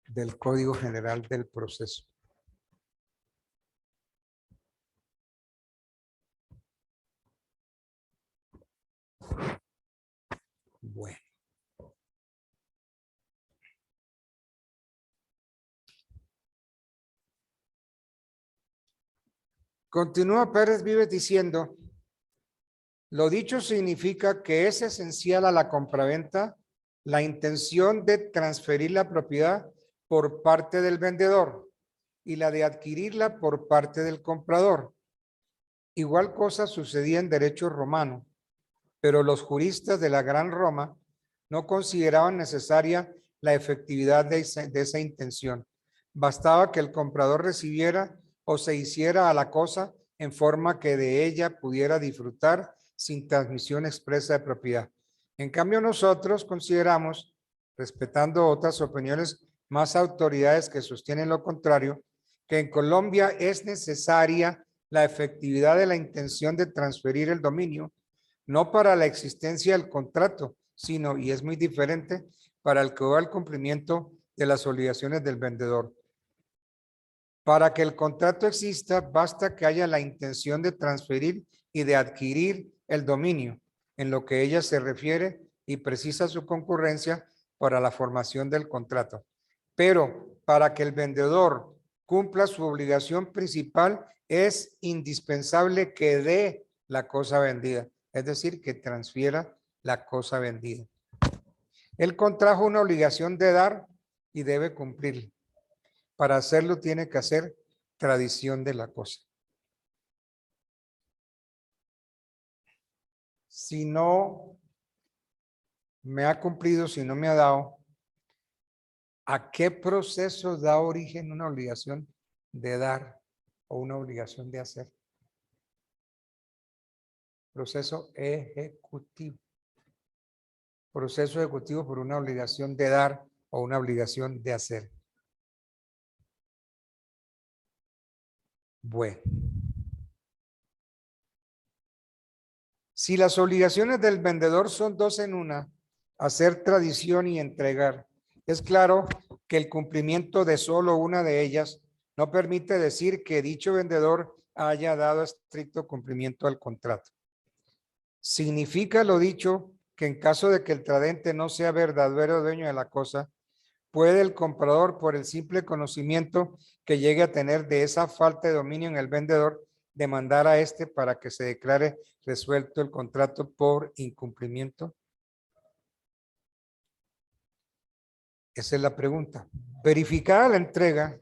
del Código General del Proceso. Bueno. Continúa Pérez Vives diciendo, lo dicho significa que es esencial a la compraventa la intención de transferir la propiedad por parte del vendedor y la de adquirirla por parte del comprador. Igual cosa sucedía en derecho romano, pero los juristas de la Gran Roma no consideraban necesaria la efectividad de esa intención. Bastaba que el comprador recibiera o se hiciera a la cosa en forma que de ella pudiera disfrutar sin transmisión expresa de propiedad. En cambio, nosotros consideramos, respetando otras opiniones más autoridades que sostienen lo contrario, que en Colombia es necesaria la efectividad de la intención de transferir el dominio, no para la existencia del contrato, sino, y es muy diferente, para el que va al cumplimiento de las obligaciones del vendedor. Para que el contrato exista, basta que haya la intención de transferir y de adquirir el dominio, en lo que ella se refiere y precisa su concurrencia para la formación del contrato. Pero para que el vendedor cumpla su obligación principal, es indispensable que dé la cosa vendida, es decir, que transfiera la cosa vendida. Él contrajo una obligación de dar y debe cumplirla. Para hacerlo tiene que hacer tradición de la cosa. Si no me ha cumplido, si no me ha dado, ¿a qué proceso da origen una obligación de dar o una obligación de hacer? Proceso ejecutivo. Proceso ejecutivo por una obligación de dar o una obligación de hacer. Bueno. Si las obligaciones del vendedor son dos en una, hacer tradición y entregar, es claro que el cumplimiento de solo una de ellas no permite decir que dicho vendedor haya dado estricto cumplimiento al contrato. Significa lo dicho que en caso de que el tradente no sea verdadero dueño de la cosa, puede el comprador, por el simple conocimiento que llegue a tener de esa falta de dominio en el vendedor, demandar a este para que se declare resuelto el contrato por incumplimiento. Esa es la pregunta. Verificada la entrega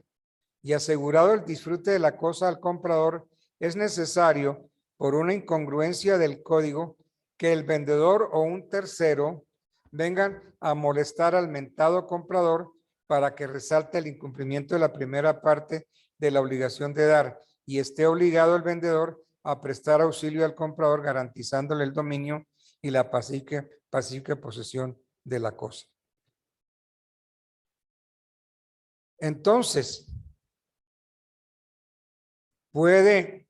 y asegurado el disfrute de la cosa al comprador, es necesario, por una incongruencia del código, que el vendedor o un tercero vengan a molestar al mentado comprador para que resalte el incumplimiento de la primera parte de la obligación de dar y esté obligado el vendedor a prestar auxilio al comprador garantizándole el dominio y la pacífica posesión de la cosa. Entonces, puede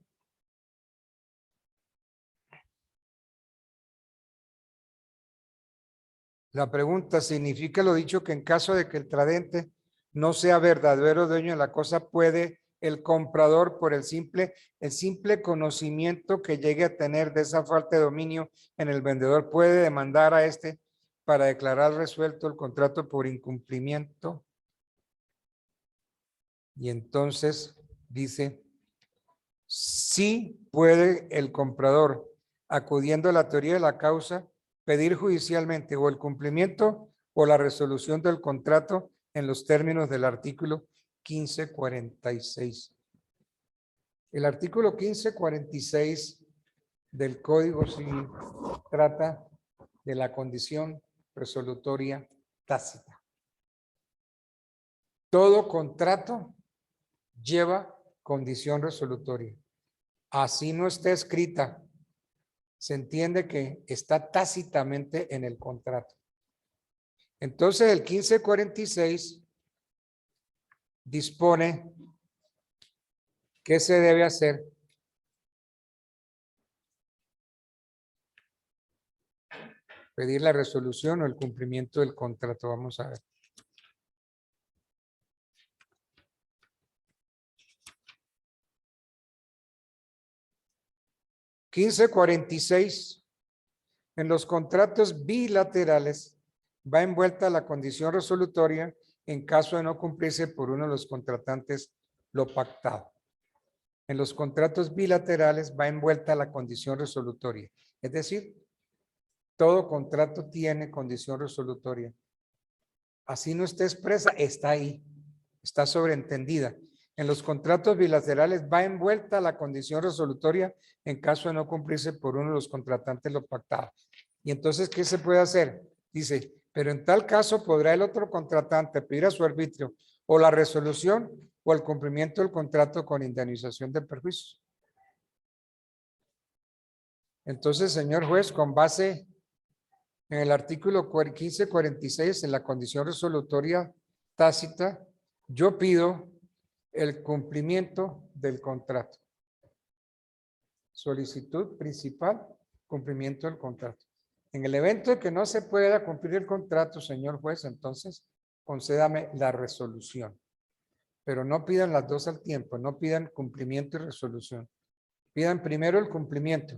la pregunta, ¿significa lo dicho que en caso de que el tradente no sea verdadero dueño de la cosa, puede el comprador, por el simple conocimiento que llegue a tener de esa falta de dominio en el vendedor, puede demandar a este para declarar resuelto el contrato por incumplimiento? Y entonces dice, sí puede el comprador, acudiendo a la teoría de la causa, pedir judicialmente o el cumplimiento o la resolución del contrato en los términos del artículo 1546. El artículo 1546 del Código Civil trata de la condición resolutoria tácita. Todo contrato lleva condición resolutoria. Así no está escrita, se entiende que está tácitamente en el contrato. Entonces el 1546 dispone qué se debe hacer pedir la resolución o el cumplimiento del contrato. Vamos a ver. En los contratos bilaterales va envuelta la condición resolutoria en caso de no cumplirse por uno de los contratantes lo pactado. En los contratos bilaterales va envuelta la condición resolutoria. Es decir, todo contrato tiene condición resolutoria. Así no está expresa, está ahí, está sobreentendida. En los contratos bilaterales va envuelta la condición resolutoria en caso de no cumplirse por uno de los contratantes lo pactado. Y entonces, ¿qué se puede hacer? Dice, pero en tal caso podrá el otro contratante pedir a su arbitrio o la resolución o el cumplimiento del contrato con indemnización de perjuicios. Entonces, señor juez, con base en el artículo 1546, en la condición resolutoria tácita, yo pido el cumplimiento del contrato. Solicitud principal, cumplimiento del contrato. En el evento de que no se pueda cumplir el contrato, señor juez, entonces concédame la resolución. Pero no pidan las dos al tiempo, no pidan cumplimiento y resolución. Pidan primero el cumplimiento.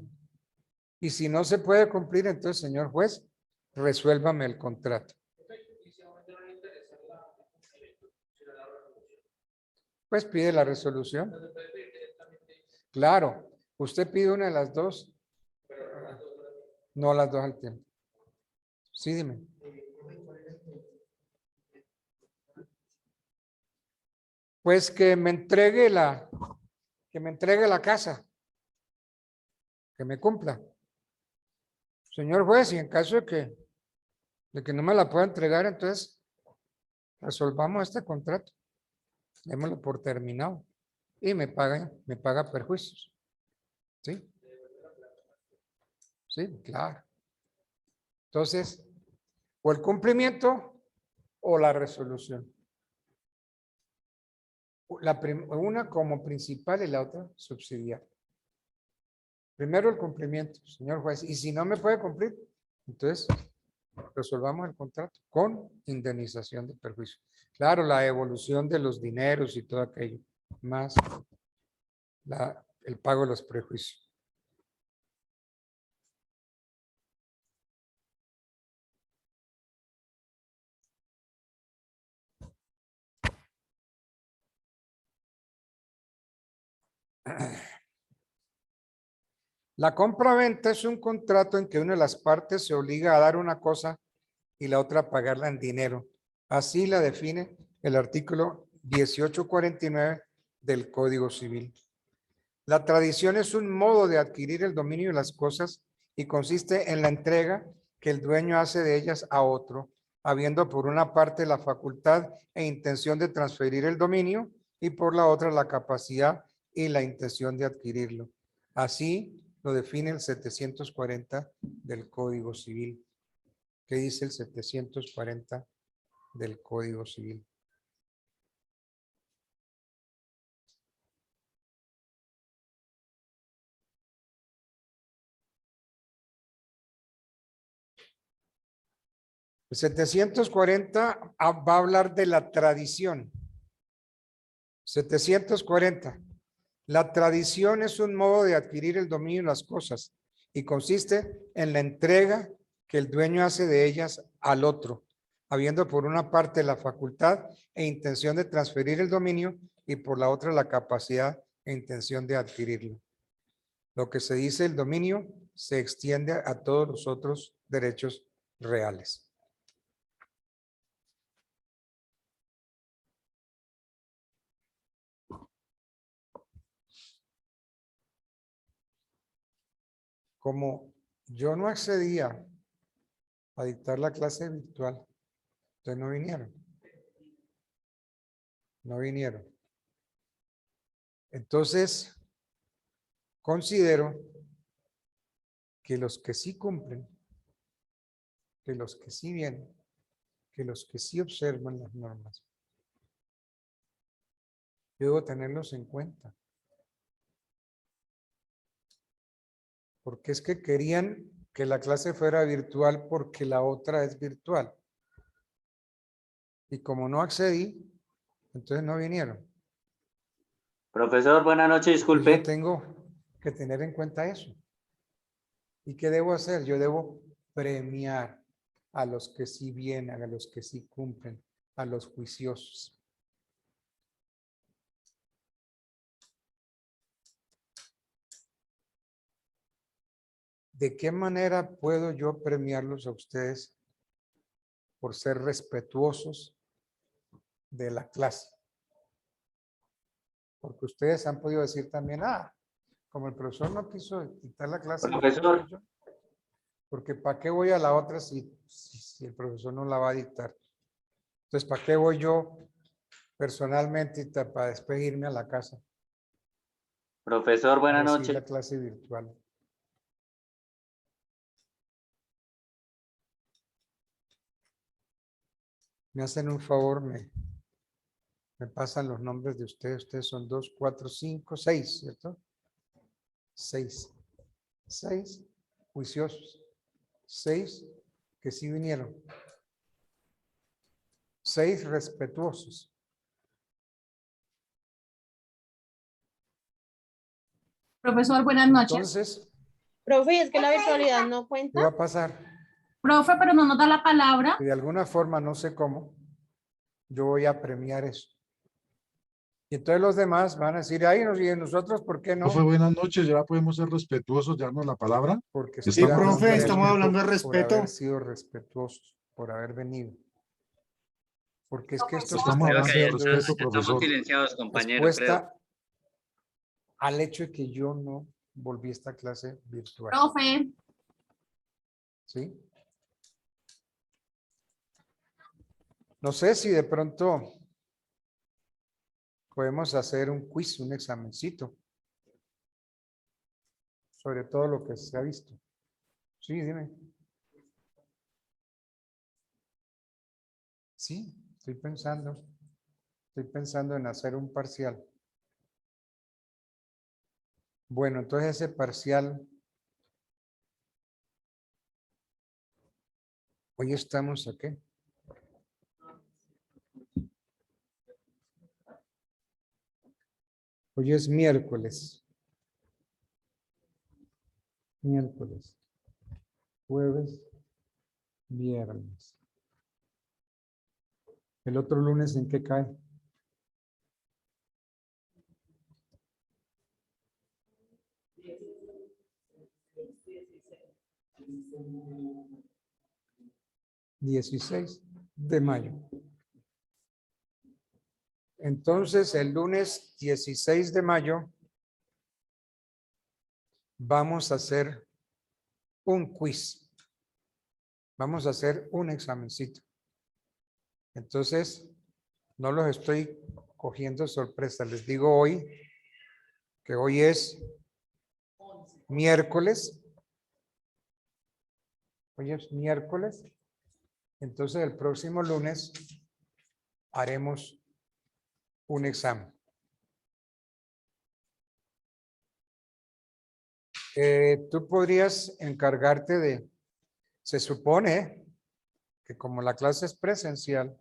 Y si no se puede cumplir, entonces, señor juez, resuélvame el contrato. Pues pide la resolución. Claro, usted pide una de las dos. No las dos al tiempo. Sí, dime. Pues que me entregue la casa. Que me cumpla. Señor juez, y en caso de que no me la pueda entregar, entonces resolvamos este contrato. Démoslo por terminado. Y me paga perjuicios. ¿Sí? Sí, claro. Entonces, o el cumplimiento o la resolución. Una como principal y la otra subsidiaria. Primero el cumplimiento, señor juez. Y si no me puede cumplir, entonces resolvamos el contrato con indemnización de perjuicio. Claro, la evolución de los dineros y todo aquello, más el pago de los prejuicios. La compra-venta es un contrato en que una de las partes se obliga a dar una cosa y la otra a pagarla en dinero. Así la define el artículo 1849 del Código Civil. La tradición es un modo de adquirir el dominio de las cosas y consiste en la entrega que el dueño hace de ellas a otro, habiendo por una parte la facultad e intención de transferir el dominio y por la otra la capacidad y la intención de adquirirlo. Así lo define el 740 del Código Civil. ¿Qué dice el 740 del Código Civil? El 740 va a hablar de la tradición. 740. La tradición es un modo de adquirir el dominio de las cosas y consiste en la entrega que el dueño hace de ellas al otro, habiendo por una parte la facultad e intención de transferir el dominio y por la otra la capacidad e intención de adquirirlo. Lo que se dice el dominio se extiende a todos los otros derechos reales. Como yo no accedía a dictar la clase virtual, entonces no vinieron. No vinieron. Entonces, considero que los que sí cumplen, que los que sí vienen, que los que sí observan las normas, yo debo tenerlos en cuenta. Porque es que querían que la clase fuera virtual porque la otra es virtual. Y como no accedí, entonces no vinieron. Profesor, buenas noches, Yo disculpe. tengo que tener en cuenta eso. ¿Y qué debo hacer? Yo debo premiar a los que sí vienen, a los que sí cumplen, a los juiciosos. ¿De qué manera puedo yo premiarlos a ustedes por ser respetuosos de la clase? Porque ustedes han podido decir también, como el profesor no quiso quitar la clase, Profesor. porque ¿para qué voy a la otra si el profesor no la va a dictar? Entonces, ¿para qué voy yo personalmente para después irme a la casa? Profesor, buenas Recibir noches. la clase virtual. Me hacen un favor, me pasan los nombres de ustedes. Ustedes son 2, 4, 5, 6, ¿cierto? 6. 6 juiciosos. 6 que sí vinieron. 6 respetuosos. Profesor, buenas noches. Entonces, Profe, es que la virtualidad no ¿qué cuenta. va a pasar? Profe, pero no nos da la palabra. Que de alguna forma, no sé cómo, yo voy a premiar eso. Y entonces los demás van a decir, ay, y nosotros, ¿por qué no? Profe, buenas noches, ya podemos ser respetuosos, darnos la palabra. Porque Sí, estoy dando un profe, estamos premio hablando de por respeto. haber sido respetuosos, por haber venido. Porque es que esto Estamos Creo hablando que de ahí respeto, estamos profesor. silenciados, compañero, creo. respuesta al hecho de que yo no volví a esta clase virtual. Profe, ¿Sí? No sé si de pronto podemos hacer un quiz, un examencito sobre todo lo que se ha visto. Sí, dime. Sí, estoy pensando en hacer un parcial. Bueno, entonces ese parcial, hoy estamos aquí. Hoy es miércoles. miércoles, jueves, viernes. ¿El otro lunes en qué cae? ¿16 de mayo? Entonces, el lunes 16 de mayo vamos a hacer un quiz. Vamos a hacer un examencito. Entonces, no los estoy cogiendo sorpresa. Les digo hoy que hoy es miércoles. Hoy es miércoles. Entonces, el próximo lunes haremos un examen. Tú podrías encargarte de, se supone que como la clase es presencial,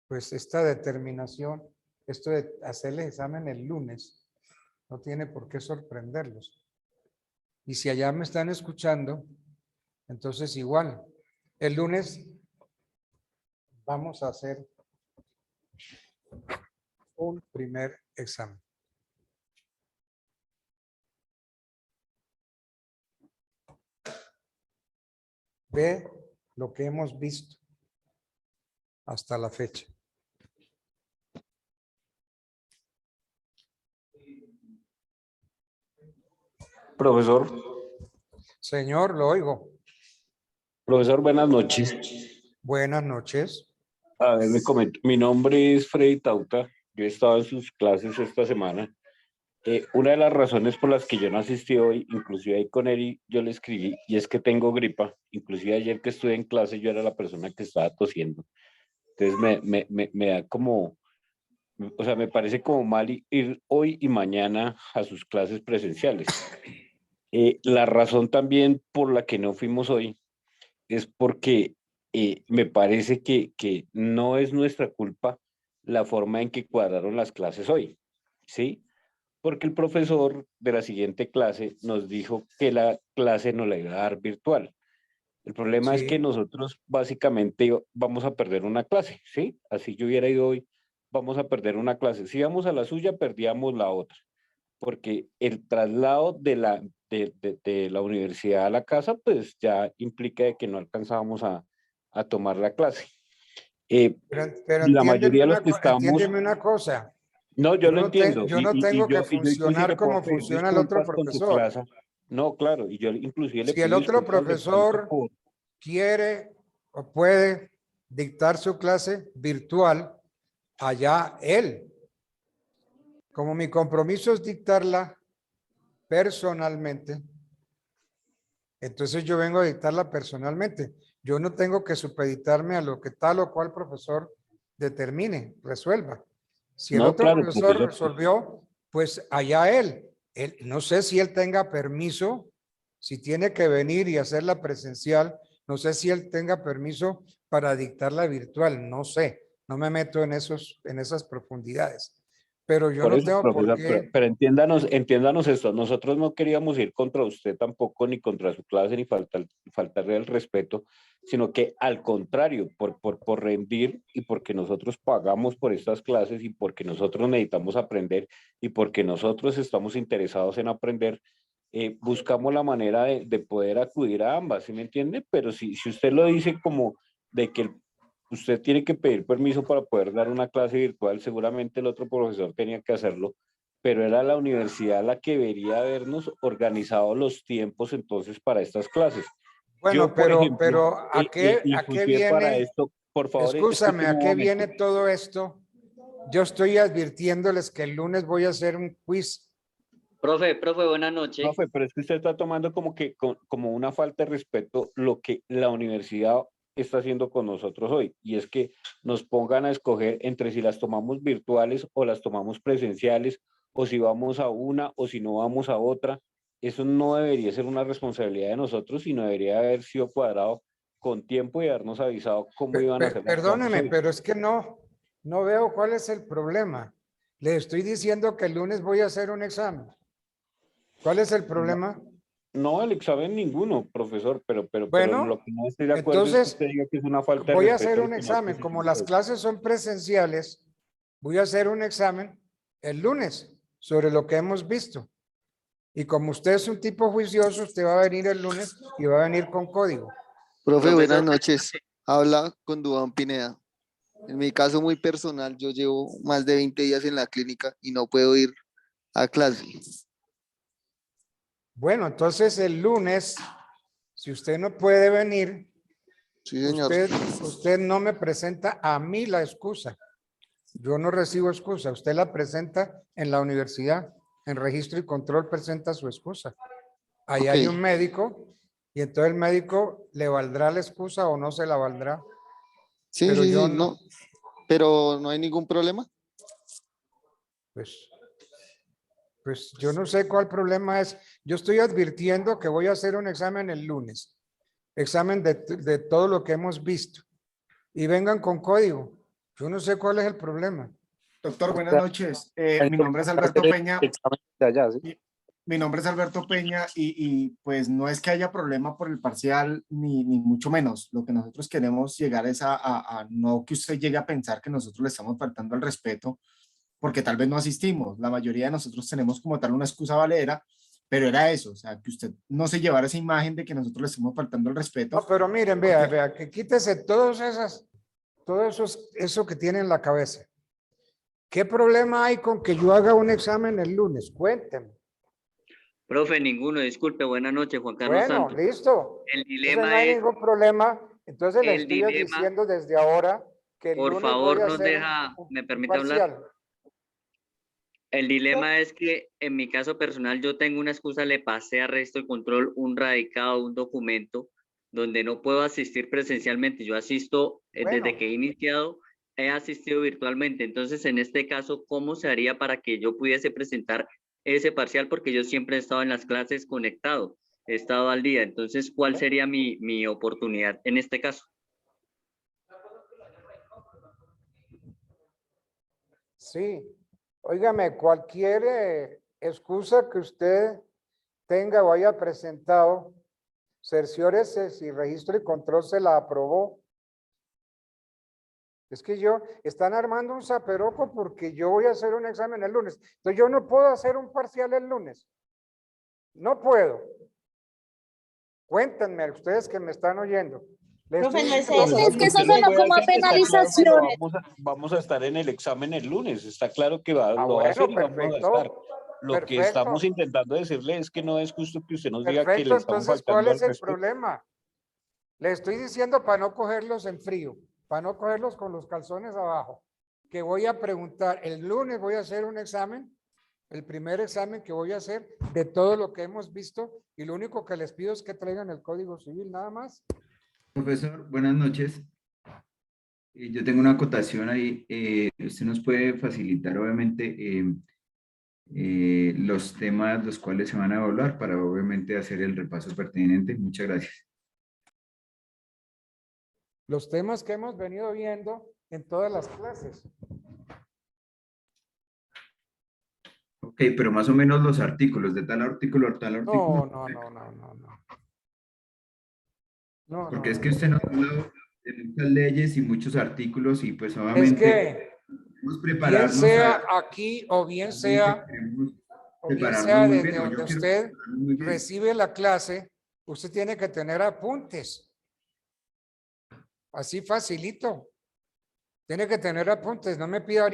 pues esta determinación, esto de hacerle examen el lunes, no tiene por qué sorprenderlos. Y si allá me están escuchando, entonces igual, el lunes vamos a hacer un primer examen. Ve lo que hemos visto hasta la fecha. Profesor, Señor, lo oigo. profesor, buenas noches. Buenas noches. A ver, me comento. Mi nombre es Freddy Tauta. Yo he estado en sus clases esta semana. Una de las razones por las que yo no asistí hoy, inclusive ahí con Eri, yo le escribí, y es que tengo gripa. Inclusive ayer que estuve en clase, yo era la persona que estaba tosiendo. Entonces me da como, o sea, me parece como mal ir hoy y mañana a sus clases presenciales. La razón también por la que no fuimos hoy es porque me parece que no es nuestra culpa la forma en que cuadraron las clases hoy, ¿sí? Porque el profesor de la siguiente clase nos dijo que la clase nos la iba a dar virtual. El problema es que Sí. nosotros básicamente vamos a perder una clase, ¿sí? Así yo hubiera ido hoy, vamos a perder una clase. Si íbamos a la suya, perdíamos la otra, porque el traslado de la universidad a la casa, pues ya implica de que no alcanzábamos a tomar la clase. Pero La mayoría de los que estamos, entiéndeme una cosa. no, yo lo entiendo. Yo no tengo que Y yo inclusive funcionar le puedo como pedir funciona el otro disculpas con su profesor. clase. No, claro, y yo inclusive le Si el pido otro disculpas de pronto profesor quiere o puede dictar su clase virtual, allá él. Como mi compromiso es dictarla personalmente, entonces yo vengo a dictarla personalmente. Yo no tengo que supeditarme a lo que tal o cual profesor determine, resuelva. Si el No, otro claro, profesor profesor. resolvió, pues allá él. No sé si él tenga permiso, si tiene que venir y hacerla presencial, no sé si él tenga permiso para dictarla virtual, no sé, no me meto en esas profundidades. Pero yo Por no eso, tengo por profesor, qué. pero entiéndanos esto. Nosotros no queríamos ir contra usted tampoco, ni contra su clase, ni faltarle el respeto, sino que al contrario, por rendir y porque nosotros pagamos por estas clases y porque nosotros necesitamos aprender y porque nosotros estamos interesados en aprender, buscamos la manera de poder acudir a ambas, ¿sí me entiende? Pero si usted lo dice como de que usted tiene que pedir permiso para poder dar una clase virtual, seguramente el otro profesor tenía que hacerlo, pero era la universidad la que debería habernos organizado los tiempos entonces para estas clases. Bueno, Yo, por ejemplo, pero ¿a qué inclusive para viene? esto, por favor, Escúchame, escúcheme ¿a un qué momento. viene todo esto? Yo estoy advirtiéndoles que el lunes voy a hacer un quiz. Profe, buenas noches. Profe, pero es que usted está tomando como que como una falta de respeto lo que la universidad está haciendo con nosotros hoy, y es que nos pongan a escoger entre si las tomamos virtuales o las tomamos presenciales, o si vamos a una o si no vamos a otra. Eso no debería ser una responsabilidad de nosotros, sino debería haber sido cuadrado con tiempo y habernos avisado cómo iban a ser las clases Perdóneme, hoy. pero es que no veo cuál es el problema. Le estoy diciendo que el lunes voy a hacer un examen. ¿Cuál es el problema? No, el examen ninguno, profesor, pero Bueno, lo que no estoy de acuerdo es que entonces usted diga que es una falta de voy a respeto hacer al un que no examen. presentó Como el las código. clases son presenciales, voy a hacer un examen el lunes sobre lo que hemos visto. Y como usted es un tipo juicioso, usted va a venir el lunes y va a venir con código. Profe, buenas Profesor, noches. Habla con Duván Pineda. En mi caso muy personal, yo llevo más de 20 días en la clínica y no puedo ir a clase. Bueno, entonces el lunes, si usted no puede venir, Sí, señor. usted no me presenta a mí la excusa. Yo no recibo excusa. Usted la presenta en la universidad. En registro y control presenta su excusa. Ahí Ok. hay un médico y entonces el médico le valdrá la excusa o no se la valdrá. Sí, Pero sí, yo sí, no, no. Pero no hay ningún problema. pues yo no sé cuál problema es. Yo estoy advirtiendo que voy a hacer un examen el lunes. Examen de todo lo que hemos visto. Y vengan con código. Yo no sé cuál es el problema. Doctor, buenas noches. Mi nombre es Alberto Peña. Examen de allá, ¿sí? Mi nombre es Alberto Peña y pues no es que haya problema por el parcial ni mucho menos. Lo que nosotros queremos llegar es a no que usted llegue a pensar que nosotros le estamos faltando al respeto porque tal vez no asistimos. La mayoría de nosotros tenemos como tal una excusa valedera, pero era eso, o sea, que usted no se llevara esa imagen de que nosotros le estamos faltando al respeto. No, pero miren, vea, que quítese todo eso que tiene en la cabeza. ¿Qué problema hay con que yo haga un examen el lunes? Cuéntenme. profe, ninguno, disculpe, buenas noches, Juan Carlos Bueno, Santos. listo. El Entonces no dilema hay es, ningún problema. Entonces le el estoy dilema, diciendo desde ahora que el por lunes voy favor, a nos hacer deja, ¿me un permite hablar? parcial. El dilema es que en mi caso personal yo tengo una excusa, le pasé a resto y control un radicado, un documento donde no puedo asistir presencialmente. Yo asisto Bueno, desde que he iniciado, he asistido virtualmente. Entonces, en este caso, ¿cómo se haría para que yo pudiese presentar ese parcial? Porque yo siempre he estado en las clases conectado, he estado al día. Entonces, ¿cuál sería mi oportunidad en este caso? sí. Óigame, cualquier excusa que usted tenga o haya presentado, cerciórese si registro y control se la aprobó. Es que están armando un zaperoco porque yo voy a hacer un examen el lunes. Entonces yo no puedo hacer un parcial el lunes. No puedo. Cuéntenme, ustedes que me están oyendo. Les Profe, estoy no es diciendo eso. Profesor, Es que lo eso usted lo sonó puede como a hacer, está claro que lo penalizaciones. vamos a estar en el examen el lunes, está claro que lo va a hacer bueno, y vamos a estar. perfecto. Lo que estamos Perfecto. intentando decirle es que no es justo que usted nos diga que Perfecto. le estamos Entonces, ¿cuál faltando al es el respeto. problema? Le estoy diciendo para no cogerlos en frío, para no cogerlos con los calzones abajo, que voy a preguntar, el lunes voy a hacer un examen, el primer examen que voy a hacer de todo lo que hemos visto y lo único que les pido es que traigan el Código Civil, nada más. Profesor, buenas noches. Yo tengo una acotación ahí. Usted nos puede facilitar, obviamente, los temas los cuales se van a evaluar para, obviamente, hacer el repaso pertinente. Muchas gracias. Los temas que hemos venido viendo en todas las clases. Ok, pero más o menos los artículos, de tal artículo a tal artículo. No, Porque es que usted nos ha hablado de muchas leyes y muchos artículos y pues Es obviamente que queremos bien prepararnos sea aquí o bien sea prepararnos muy bien, desde o yo donde quiero usted prepararnos muy bien. recibe la clase, usted tiene que tener apuntes. Así facilito. Tiene que tener apuntes. No me pida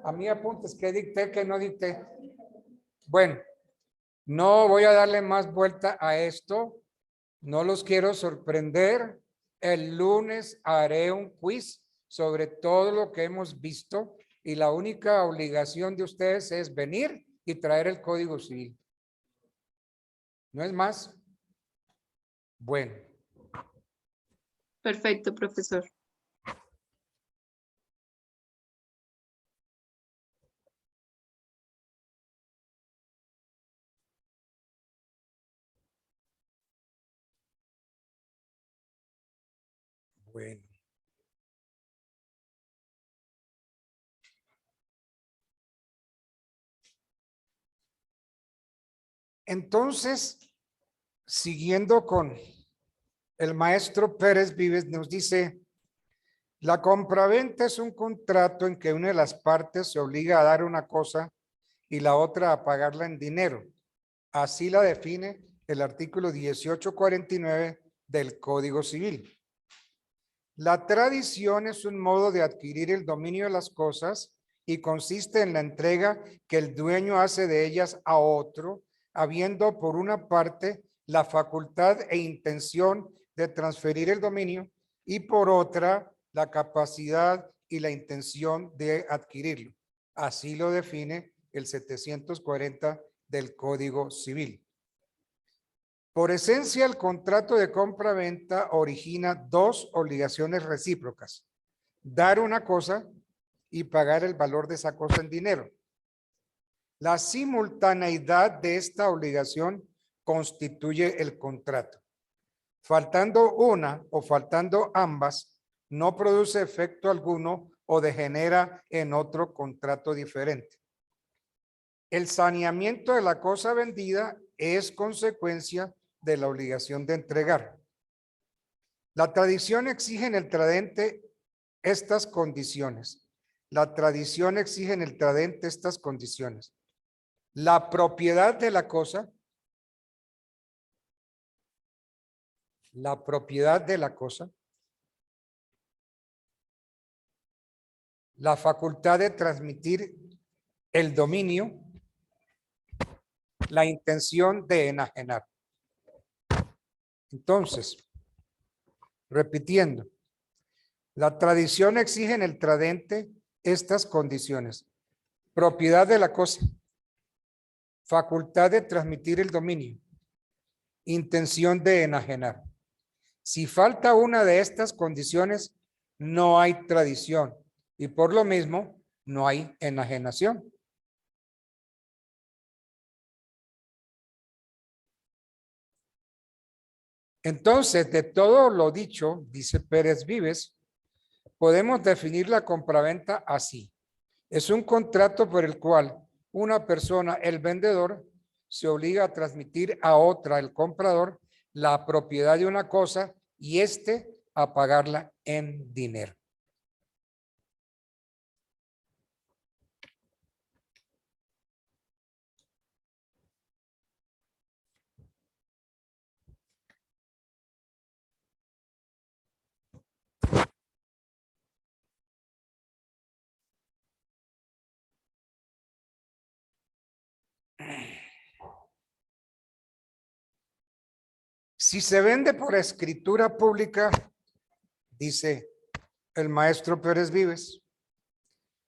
a mí apuntes que dicté, que no dicté. Bueno, no voy a darle más vuelta a esto. No los quiero sorprender. El lunes haré un quiz sobre todo lo que hemos visto y la única obligación de ustedes es venir y traer el Código Civil. ¿No es más? Bueno. Perfecto, profesor. Bueno. Entonces, Siguiendo con el maestro Pérez Vives, nos dice, la compraventa es un contrato en que una de las partes se obliga a dar una cosa y la otra a pagarla en dinero. Así la define el artículo 1849 del Código Civil. La tradición es un modo de adquirir el dominio de las cosas y consiste en la entrega que el dueño hace de ellas a otro, habiendo por una parte la facultad e intención de transferir el dominio y por otra la capacidad y la intención de adquirirlo. Así lo define el 740 del Código Civil. Por esencia, el contrato de compra-venta origina dos obligaciones recíprocas: dar una cosa y pagar el valor de esa cosa en dinero. La simultaneidad de esta obligación constituye el contrato. Faltando una o faltando ambas, no produce efecto alguno o degenera en otro contrato diferente. El saneamiento de la cosa vendida es consecuencia de la obligación de entregar. La tradición exige en el tradente estas condiciones. La tradición exige en el tradente estas condiciones. La propiedad de la cosa, la facultad de transmitir el dominio, la intención de enajenar. Entonces, repitiendo, la tradición exige en el tradente estas condiciones: propiedad de la cosa, facultad de transmitir el dominio, intención de enajenar. Si falta una de estas condiciones, no hay tradición y por lo mismo no hay enajenación. Entonces, de todo lo dicho, dice Pérez Vives, podemos definir la compraventa así. Es un contrato por el cual una persona, el vendedor, se obliga a transmitir a otra, el comprador, la propiedad de una cosa y éste a pagarla en dinero. Si se vende por escritura pública, dice el maestro Pérez Vives,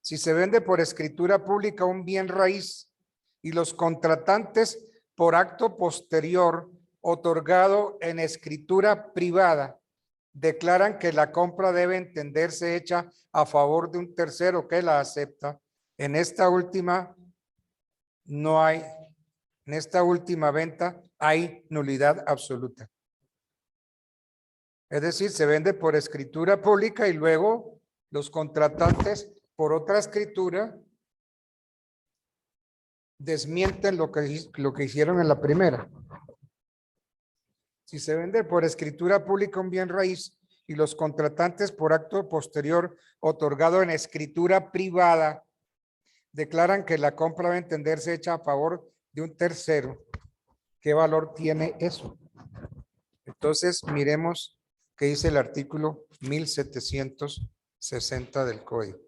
si se vende por escritura pública un bien raíz y los contratantes por acto posterior otorgado en escritura privada declaran que la compra debe entenderse hecha a favor de un tercero que la acepta, en esta última venta hay nulidad absoluta. Es decir, se vende por escritura pública y luego los contratantes por otra escritura desmienten lo que hicieron en la primera. Si se vende por escritura pública un bien raíz y los contratantes por acto posterior otorgado en escritura privada declaran que la compra debe entenderse hecha a favor de un tercero, ¿qué valor tiene eso? Entonces, miremos qué dice el artículo 1760 del Código.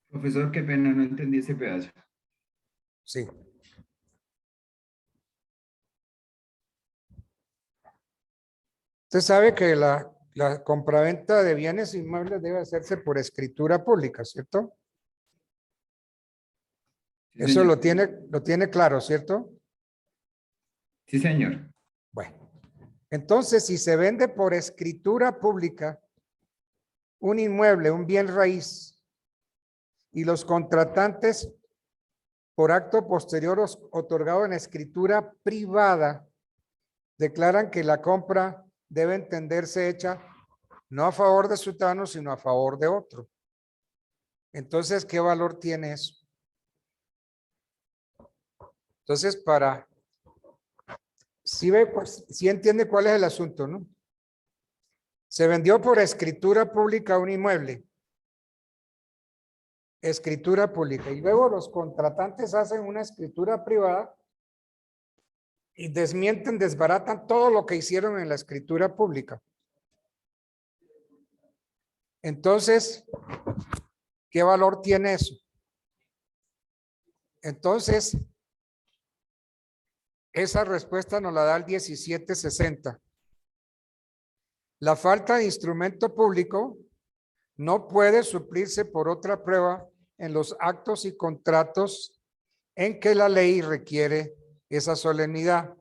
Profesor, qué pena, no entendí ese pedazo. Sí. Usted sabe que la compraventa de bienes inmuebles debe hacerse por escritura pública, ¿cierto? Sí, Eso señor. lo tiene claro, ¿cierto? Sí, señor. Bueno, entonces si se vende por escritura pública un inmueble, un bien raíz, y los contratantes por acto posterior otorgado en escritura privada declaran que la compra debe entenderse hecha no a favor de sutano, sino a favor de otro. Entonces, ¿qué valor tiene eso? Entonces, si ve, pues, si entiende cuál es el asunto, ¿no? Se vendió por escritura pública un inmueble. Escritura pública. Y luego los contratantes hacen una escritura privada y desmienten, desbaratan todo lo que hicieron en la escritura pública. Entonces, ¿qué valor tiene eso? Entonces, esa respuesta nos la da el 1760. La falta de instrumento público no puede suplirse por otra prueba en los actos y contratos en que la ley requiere esa solemnidad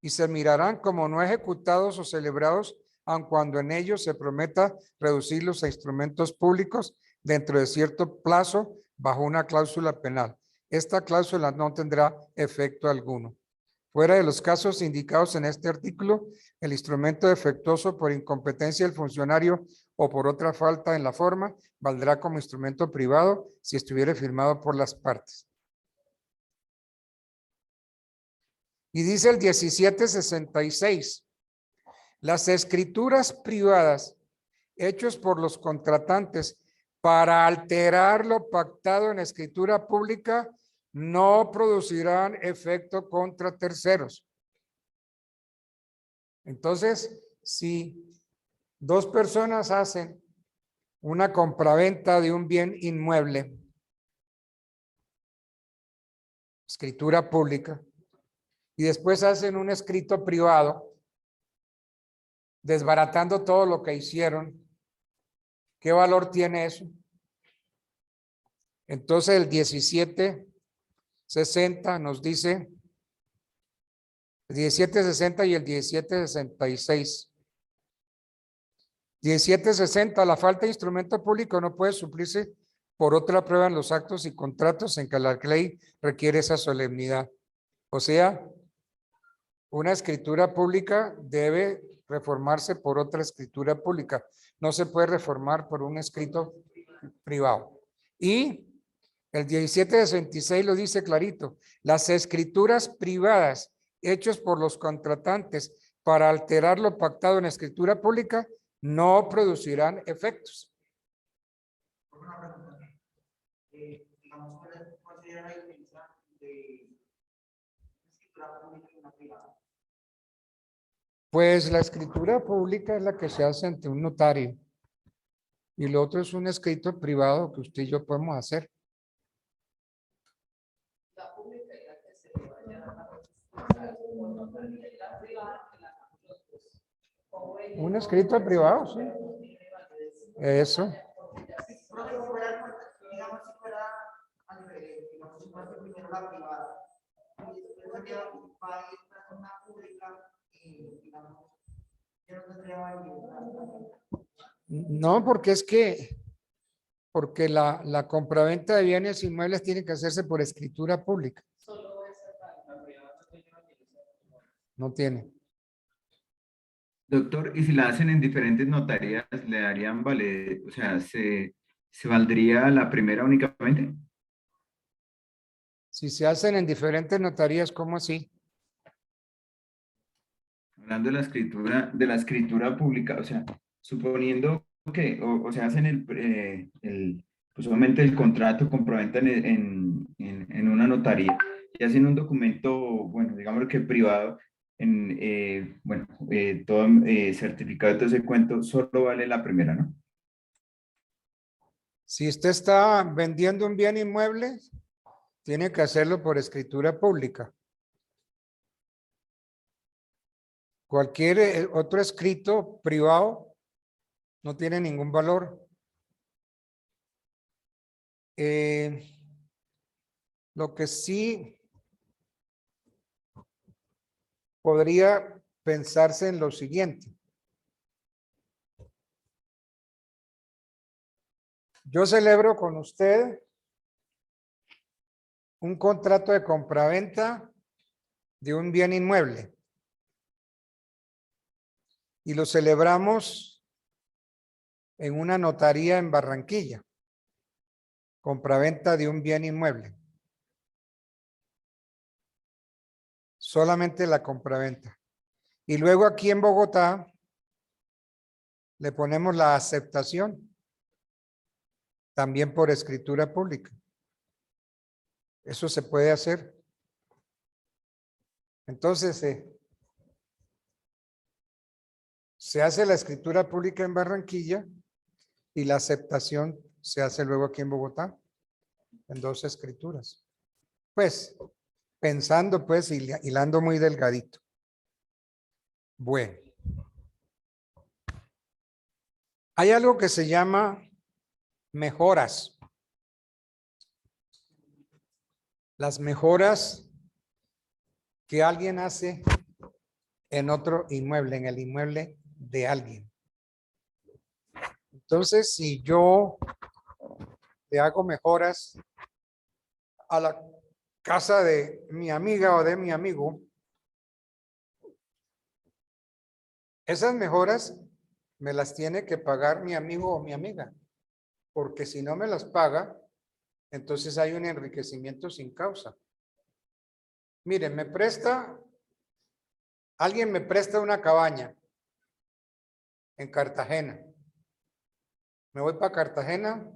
y se mirarán como no ejecutados o celebrados, aun cuando en ellos se prometa reducirlos a instrumentos públicos dentro de cierto plazo bajo una cláusula penal. Esta cláusula no tendrá efecto alguno. Fuera de los casos indicados en este artículo, el instrumento defectuoso por incompetencia del funcionario o por otra falta en la forma valdrá como instrumento privado si estuviera firmado por las partes. Y dice el 1766, las escrituras privadas hechos por los contratantes para alterar lo pactado en escritura pública no producirán efecto contra terceros. Entonces, si dos personas hacen una compraventa de un bien inmueble, escritura pública, y después hacen un escrito privado, desbaratando todo lo que hicieron, ¿qué valor tiene eso? Entonces el 1760 nos dice, el 1760 y el 1766. 1760, la falta de instrumento público no puede suplirse por otra prueba en los actos y contratos en que la ley requiere esa solemnidad. O sea, una escritura pública debe reformarse por otra escritura pública. No se puede reformar por un escrito privado. Y el 1766 lo dice clarito. Las escrituras privadas hechas por los contratantes para alterar lo pactado en escritura pública no producirán efectos. Pues la escritura pública es la que se hace ante un notario y lo otro es un escrito privado que usted y yo podemos hacer. Un escrito privado, sí. Eso. No, porque es que, porque la compraventa de bienes inmuebles tiene que hacerse por escritura pública. No tiene. Doctor, ¿y si la hacen en diferentes notarías, le darían validez? O sea, ¿se valdría la primera únicamente? Si se hacen en diferentes notarías, ¿cómo así? Hablando de la escritura pública, o sea, suponiendo que o se hacen pues obviamente el contrato compraventa en una notaría y hacen un documento, bueno, digamos que privado, todo certificado de todo ese cuento, solo vale la primera, ¿no? Si usted está vendiendo un bien inmueble, tiene que hacerlo por escritura pública. Cualquier otro escrito privado no tiene ningún valor. Lo que sí podría pensarse en lo siguiente. Yo celebro con usted un contrato de compraventa de un bien inmueble. Y lo celebramos en una notaría en Barranquilla. Compraventa de un bien inmueble. solamente la compraventa. Y luego aquí en Bogotá le ponemos la aceptación, también por escritura pública. Eso se puede hacer. Entonces, se hace la escritura pública en Barranquilla y la aceptación se hace luego aquí en Bogotá, en 2 escrituras. Pues, pensando pues, hilando muy delgadito. Bueno. Hay algo que se llama mejoras. Las mejoras que alguien hace en otro inmueble, en el inmueble de alguien. Entonces, si yo le hago mejoras a la casa de mi amiga o de mi amigo, esas mejoras me las tiene que pagar mi amigo o mi amiga, porque si no me las paga, entonces hay un enriquecimiento sin causa. Miren, alguien me presta una cabaña en Cartagena. Me voy para Cartagena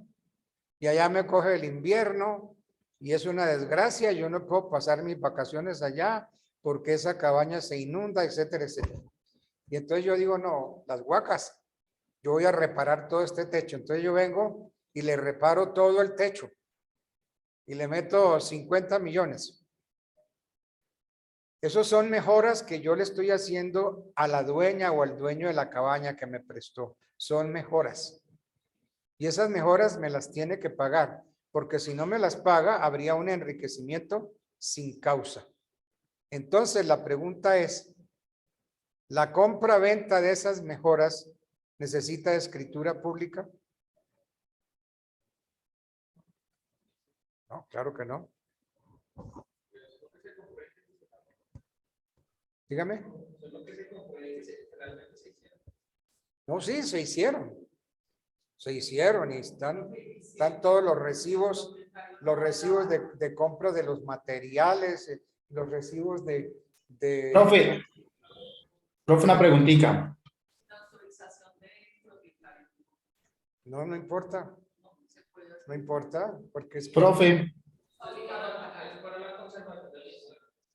y allá me coge el invierno y es una desgracia. Yo no puedo pasar mis vacaciones allá porque esa cabaña se inunda, etcétera, etcétera. Y entonces yo digo, no, las guacas, yo voy a reparar todo este techo. Entonces yo vengo y le reparo todo el techo y le meto 50 millones. Esos son mejoras que yo le estoy haciendo a la dueña o al dueño de la cabaña que me prestó. Son mejoras. Y esas mejoras me las tiene que pagar, porque si no me las paga, habría un enriquecimiento sin causa. Entonces la pregunta es, ¿la compra-venta de esas mejoras necesita escritura pública? No, claro que no. Dígame. No, sí, se hicieron. Se hicieron y están todos los recibos de compra de los materiales, los recibos de... Profe, una preguntita. No importa. No importa, porque es que... Profe.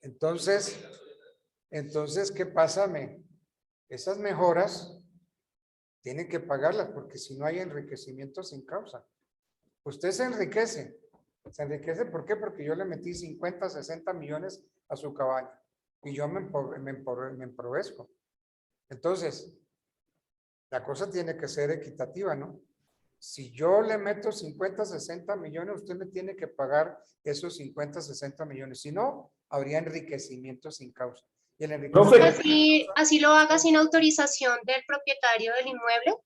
Entonces, ¿qué pasa? Esas mejoras tienen que pagarlas porque si no hay enriquecimiento sin causa. Usted se enriquece. ¿Se enriquece por qué? Porque yo le metí 50, 60 millones a su cabaña y yo me emprovezco. Entonces, la cosa tiene que ser equitativa, ¿no? Si yo le meto 50, 60 millones, usted me tiene que pagar esos 50, 60 millones. Si no, habría enriquecimiento sin causa. Y el enriquecimiento Así lo haga sin autorización del propietario del inmueble.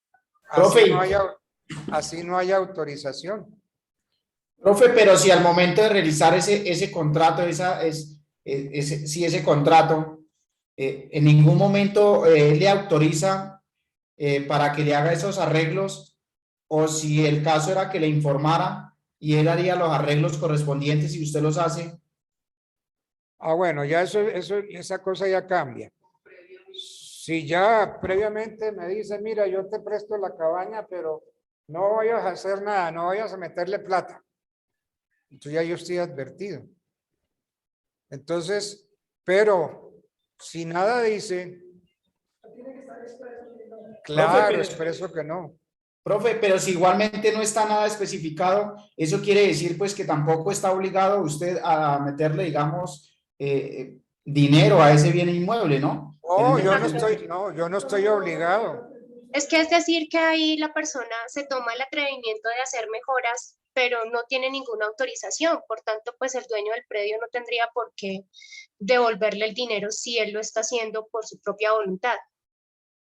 Así no hay autorización. Profe, pero si al momento de realizar ese contrato, ese contrato, en ningún momento le autoriza para que le haga esos arreglos, o si el caso era que le informara y él haría los arreglos correspondientes y usted los hace. Ah, bueno, ya esa cosa ya cambia. Si ya previamente me dice, mira, yo te presto la cabaña, pero no vayas a hacer nada, no vayas a meterle plata. Entonces ya yo estoy advertido. Entonces, pero si nada dice, claro, expreso que no. Profe, pero si igualmente no está nada especificado, eso quiere decir pues que tampoco está obligado usted a meterle, digamos, dinero a ese bien inmueble, ¿no? Oh, yo no estoy obligado. Es decir que ahí la persona se toma el atrevimiento de hacer mejoras, pero no tiene ninguna autorización. Por tanto, pues el dueño del predio no tendría por qué devolverle el dinero si él lo está haciendo por su propia voluntad.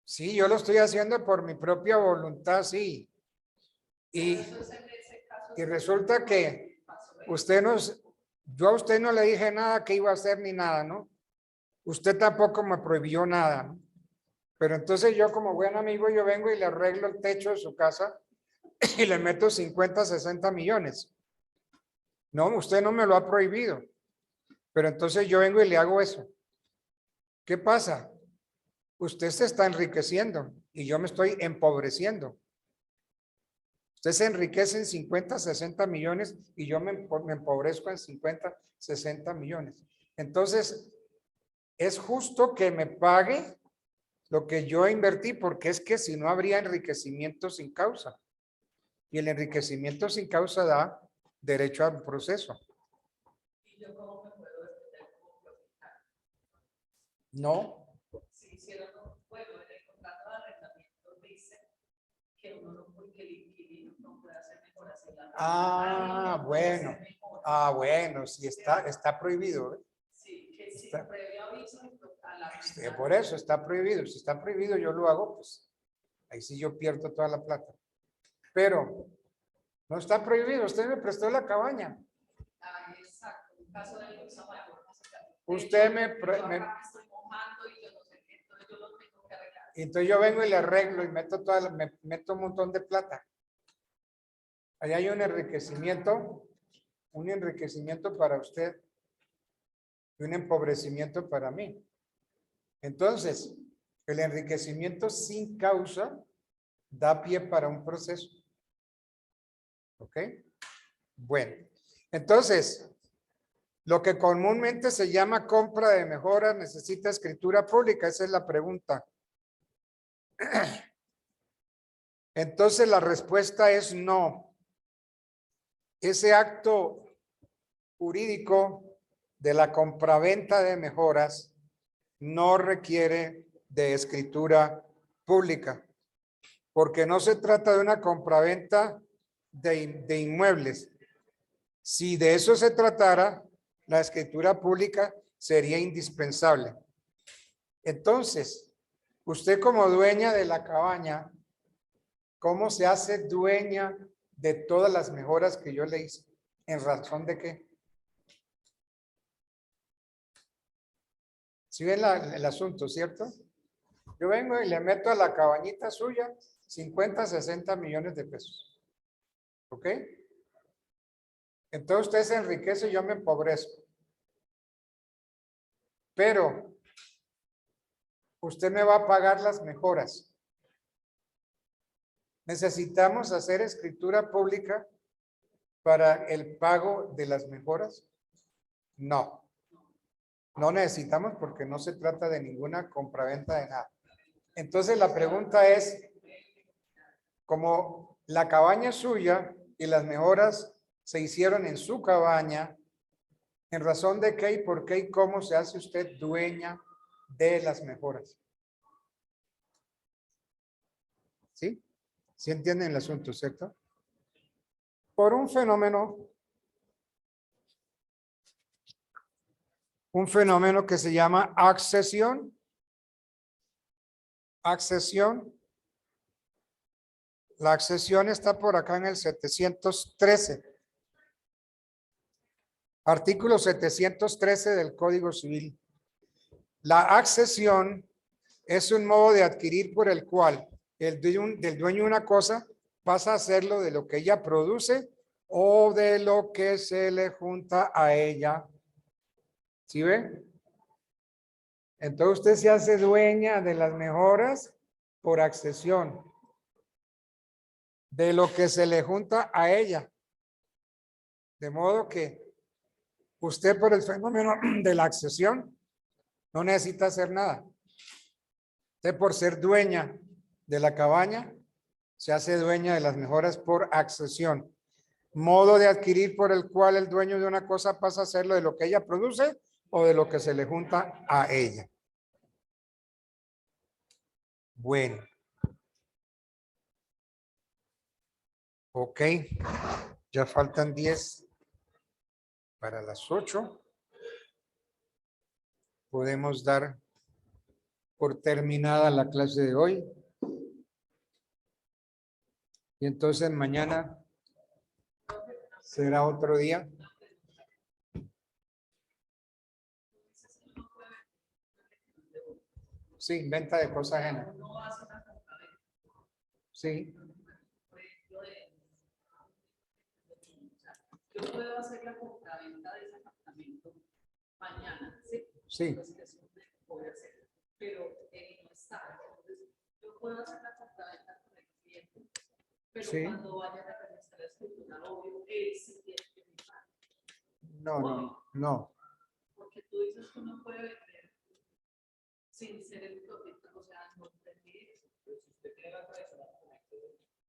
Sí, yo lo estoy haciendo por mi propia voluntad, sí. Y resulta que yo a usted no le dije nada que iba a hacer ni nada, ¿no? Usted tampoco me prohibió nada, ¿no? Pero entonces yo como buen amigo, yo vengo y le arreglo el techo de su casa y le meto 50, 60 millones. No, usted no me lo ha prohibido. Pero entonces yo vengo y le hago eso. ¿Qué pasa? Usted se está enriqueciendo y yo me estoy empobreciendo. Usted se enriquece en 50, 60 millones y yo me empobrezco en 50, 60 millones. Entonces, es justo que me pague lo que yo invertí, porque es que si no habría enriquecimiento sin causa. Y el enriquecimiento sin causa da derecho al proceso. No. Si hicieron, bueno, en el contrato de arrendamiento dice que uno no puede, que el inquilino no puede hacer mejoras en la Ah, bueno. Ah, bueno, sí está prohibido. ¿Eh? Sí, que si previo aviso a la Por eso está prohibido. Si está prohibido, yo lo hago, pues ahí sí yo pierdo toda la plata. Pero no está prohibido. Usted me prestó la cabaña. Ah, exacto. En caso de Luisa Mayor, Usted me estoy mojando y yo no sé qué, entonces yo lo tengo que arreglar. entonces yo vengo y le arreglo y me meto un montón de plata. Ahí hay un enriquecimiento para usted y un empobrecimiento para mí. Entonces, el enriquecimiento sin causa da pie para un proceso. ¿Ok? Bueno, entonces, lo que comúnmente se llama compra de mejoras necesita escritura pública. Esa es la pregunta. Entonces, la respuesta es no. Ese acto jurídico de la compraventa de mejoras no requiere de escritura pública, porque no se trata de una compraventa de inmuebles. Si de eso se tratara, la escritura pública sería indispensable. Entonces, usted como dueña de la cabaña, ¿cómo se hace dueña de todas las mejoras que yo le hice? ¿En razón de qué? ¿Sí ven el asunto, cierto? Yo vengo y le meto a la cabañita suya 50, 60 millones de pesos. ¿Ok? Entonces usted se enriquece y yo me empobrezco. Pero usted me va a pagar las mejoras. ¿Necesitamos hacer escritura pública para el pago de las mejoras? No. No necesitamos porque no se trata de ninguna compraventa de nada. Entonces la pregunta es, como la cabaña es suya y las mejoras se hicieron en su cabaña, ¿en razón de qué y por qué y cómo se hace usted dueña de las mejoras? ¿Sí? ¿Sí entienden el asunto, cierto? Por un fenómeno que se llama accesión. Accesión. La accesión está por acá en el 713. Artículo 713 del Código Civil. La accesión es un modo de adquirir por el cual el del dueño de una cosa pasa a hacerlo de lo que ella produce o de lo que se le junta a ella. ¿Sí ve? Entonces usted se hace dueña de las mejoras por accesión, de lo que se le junta a ella. De modo que usted por el fenómeno de la accesión no necesita hacer nada. Usted por ser dueña de la cabaña se hace dueña de las mejoras por accesión. Modo de adquirir por el cual el dueño de una cosa pasa a hacerlo de lo que ella produce o de lo que se le junta a ella. Bueno. Ok. Ya faltan 10 para las 8. Podemos dar por terminada la clase de hoy. Y entonces mañana será otro día. Sí, venta de cosas ajenas. Sí. Yo puedo hacer la compraventa de ese apartamento mañana, ¿sí? Sí. Pues, voy a hacer pero no está. Entonces, yo puedo hacer la compraventa con el cliente, pero Sí. cuando vayan a realizar la escritura, obvio, él sí tiene que firmar. No. Porque tú dices que uno puede vender sin ser el propietario, o sea, no entendí eso. Pero si usted tiene la tradición,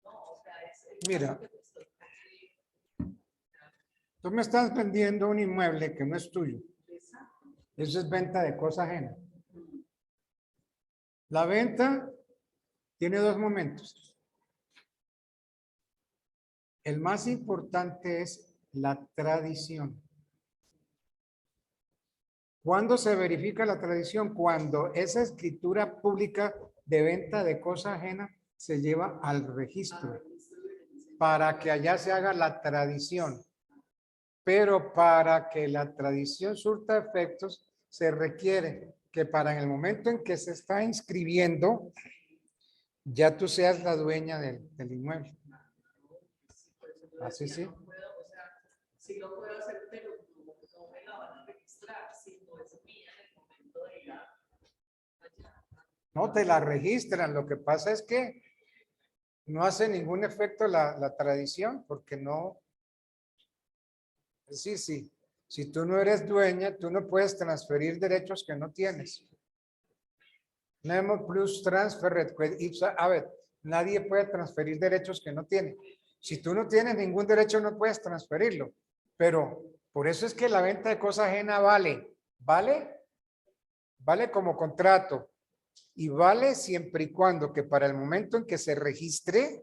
no, o sea, es el Mira. caso que te estoy poniendo. Tú me estás vendiendo un inmueble que no es tuyo. Exacto. Eso es venta de cosa ajena. La venta tiene dos momentos. El más importante es la tradición. ¿Cuándo se verifica la tradición? Cuando esa escritura pública de venta de cosa ajena se lleva al registro para que allá se haga la tradición. Pero para que la tradición surta efectos, se requiere que para en el momento en que se está inscribiendo, ya tú seas la dueña del inmueble. Así sí. Sí lo puedo hacer, pero no me la van a registrar, si no es mía en el momento de ir allá. No te la registran. Lo que pasa es que no hace ningún efecto la tradición porque no. Sí. Si tú no eres dueña, tú no puedes transferir derechos que no tienes. Nemo plus transferred quid ipsa habet. Nadie puede transferir derechos que no tiene. Si tú no tienes ningún derecho, no puedes transferirlo. Pero por eso es que la venta de cosa ajena vale. Vale como contrato. Y vale siempre y cuando que para el momento en que se registre,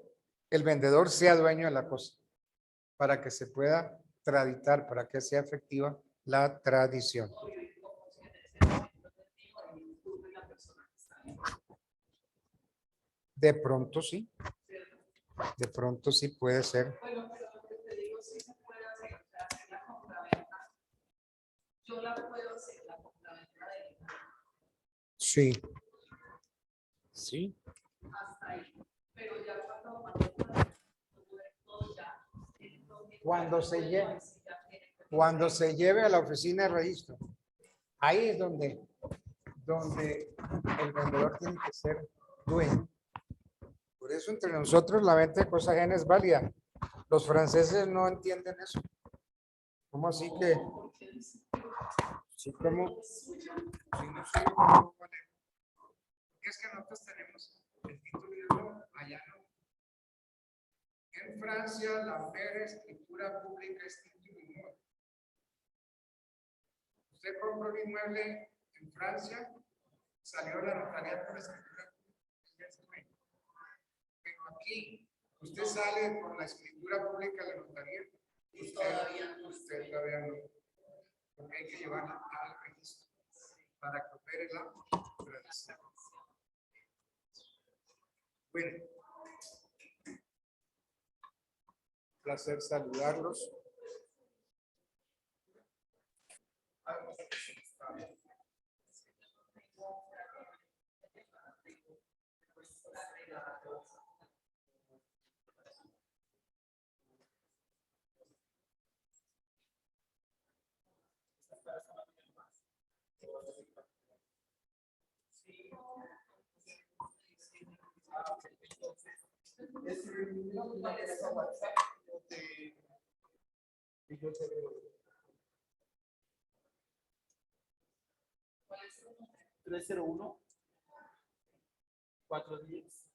el vendedor sea dueño de la cosa. Para que se pueda traditar, para que sea efectiva la tradición. De pronto sí. De pronto sí puede ser. Bueno, pero lo que te digo sí se puede hacer, o sea, hacer la compraventa. Yo la puedo hacer, la compraventa de Sí. Sí. hasta ahí. Pero ya cuando mando todo ya. Cuando se lleve a la oficina de registro, ahí es donde el vendedor tiene que ser dueño. Por eso entre nosotros la venta de cosa ajena es válida. Los franceses no entienden eso. ¿Cómo así que? Sí, como. Sí, no sé cómo poner. Es que nosotros tenemos el título y no, allá no. En Francia, la mera escritura pública es título y no. Usted compra un inmueble en Francia, salió la notaría por escritura pública. Pero aquí, usted sale con la escritura pública de la notaría. Usted todavía no. Porque hay que llevarla al registro para que opere la tradición. Bueno. Placer saludarlos. ¿Cuál es el número? 301 410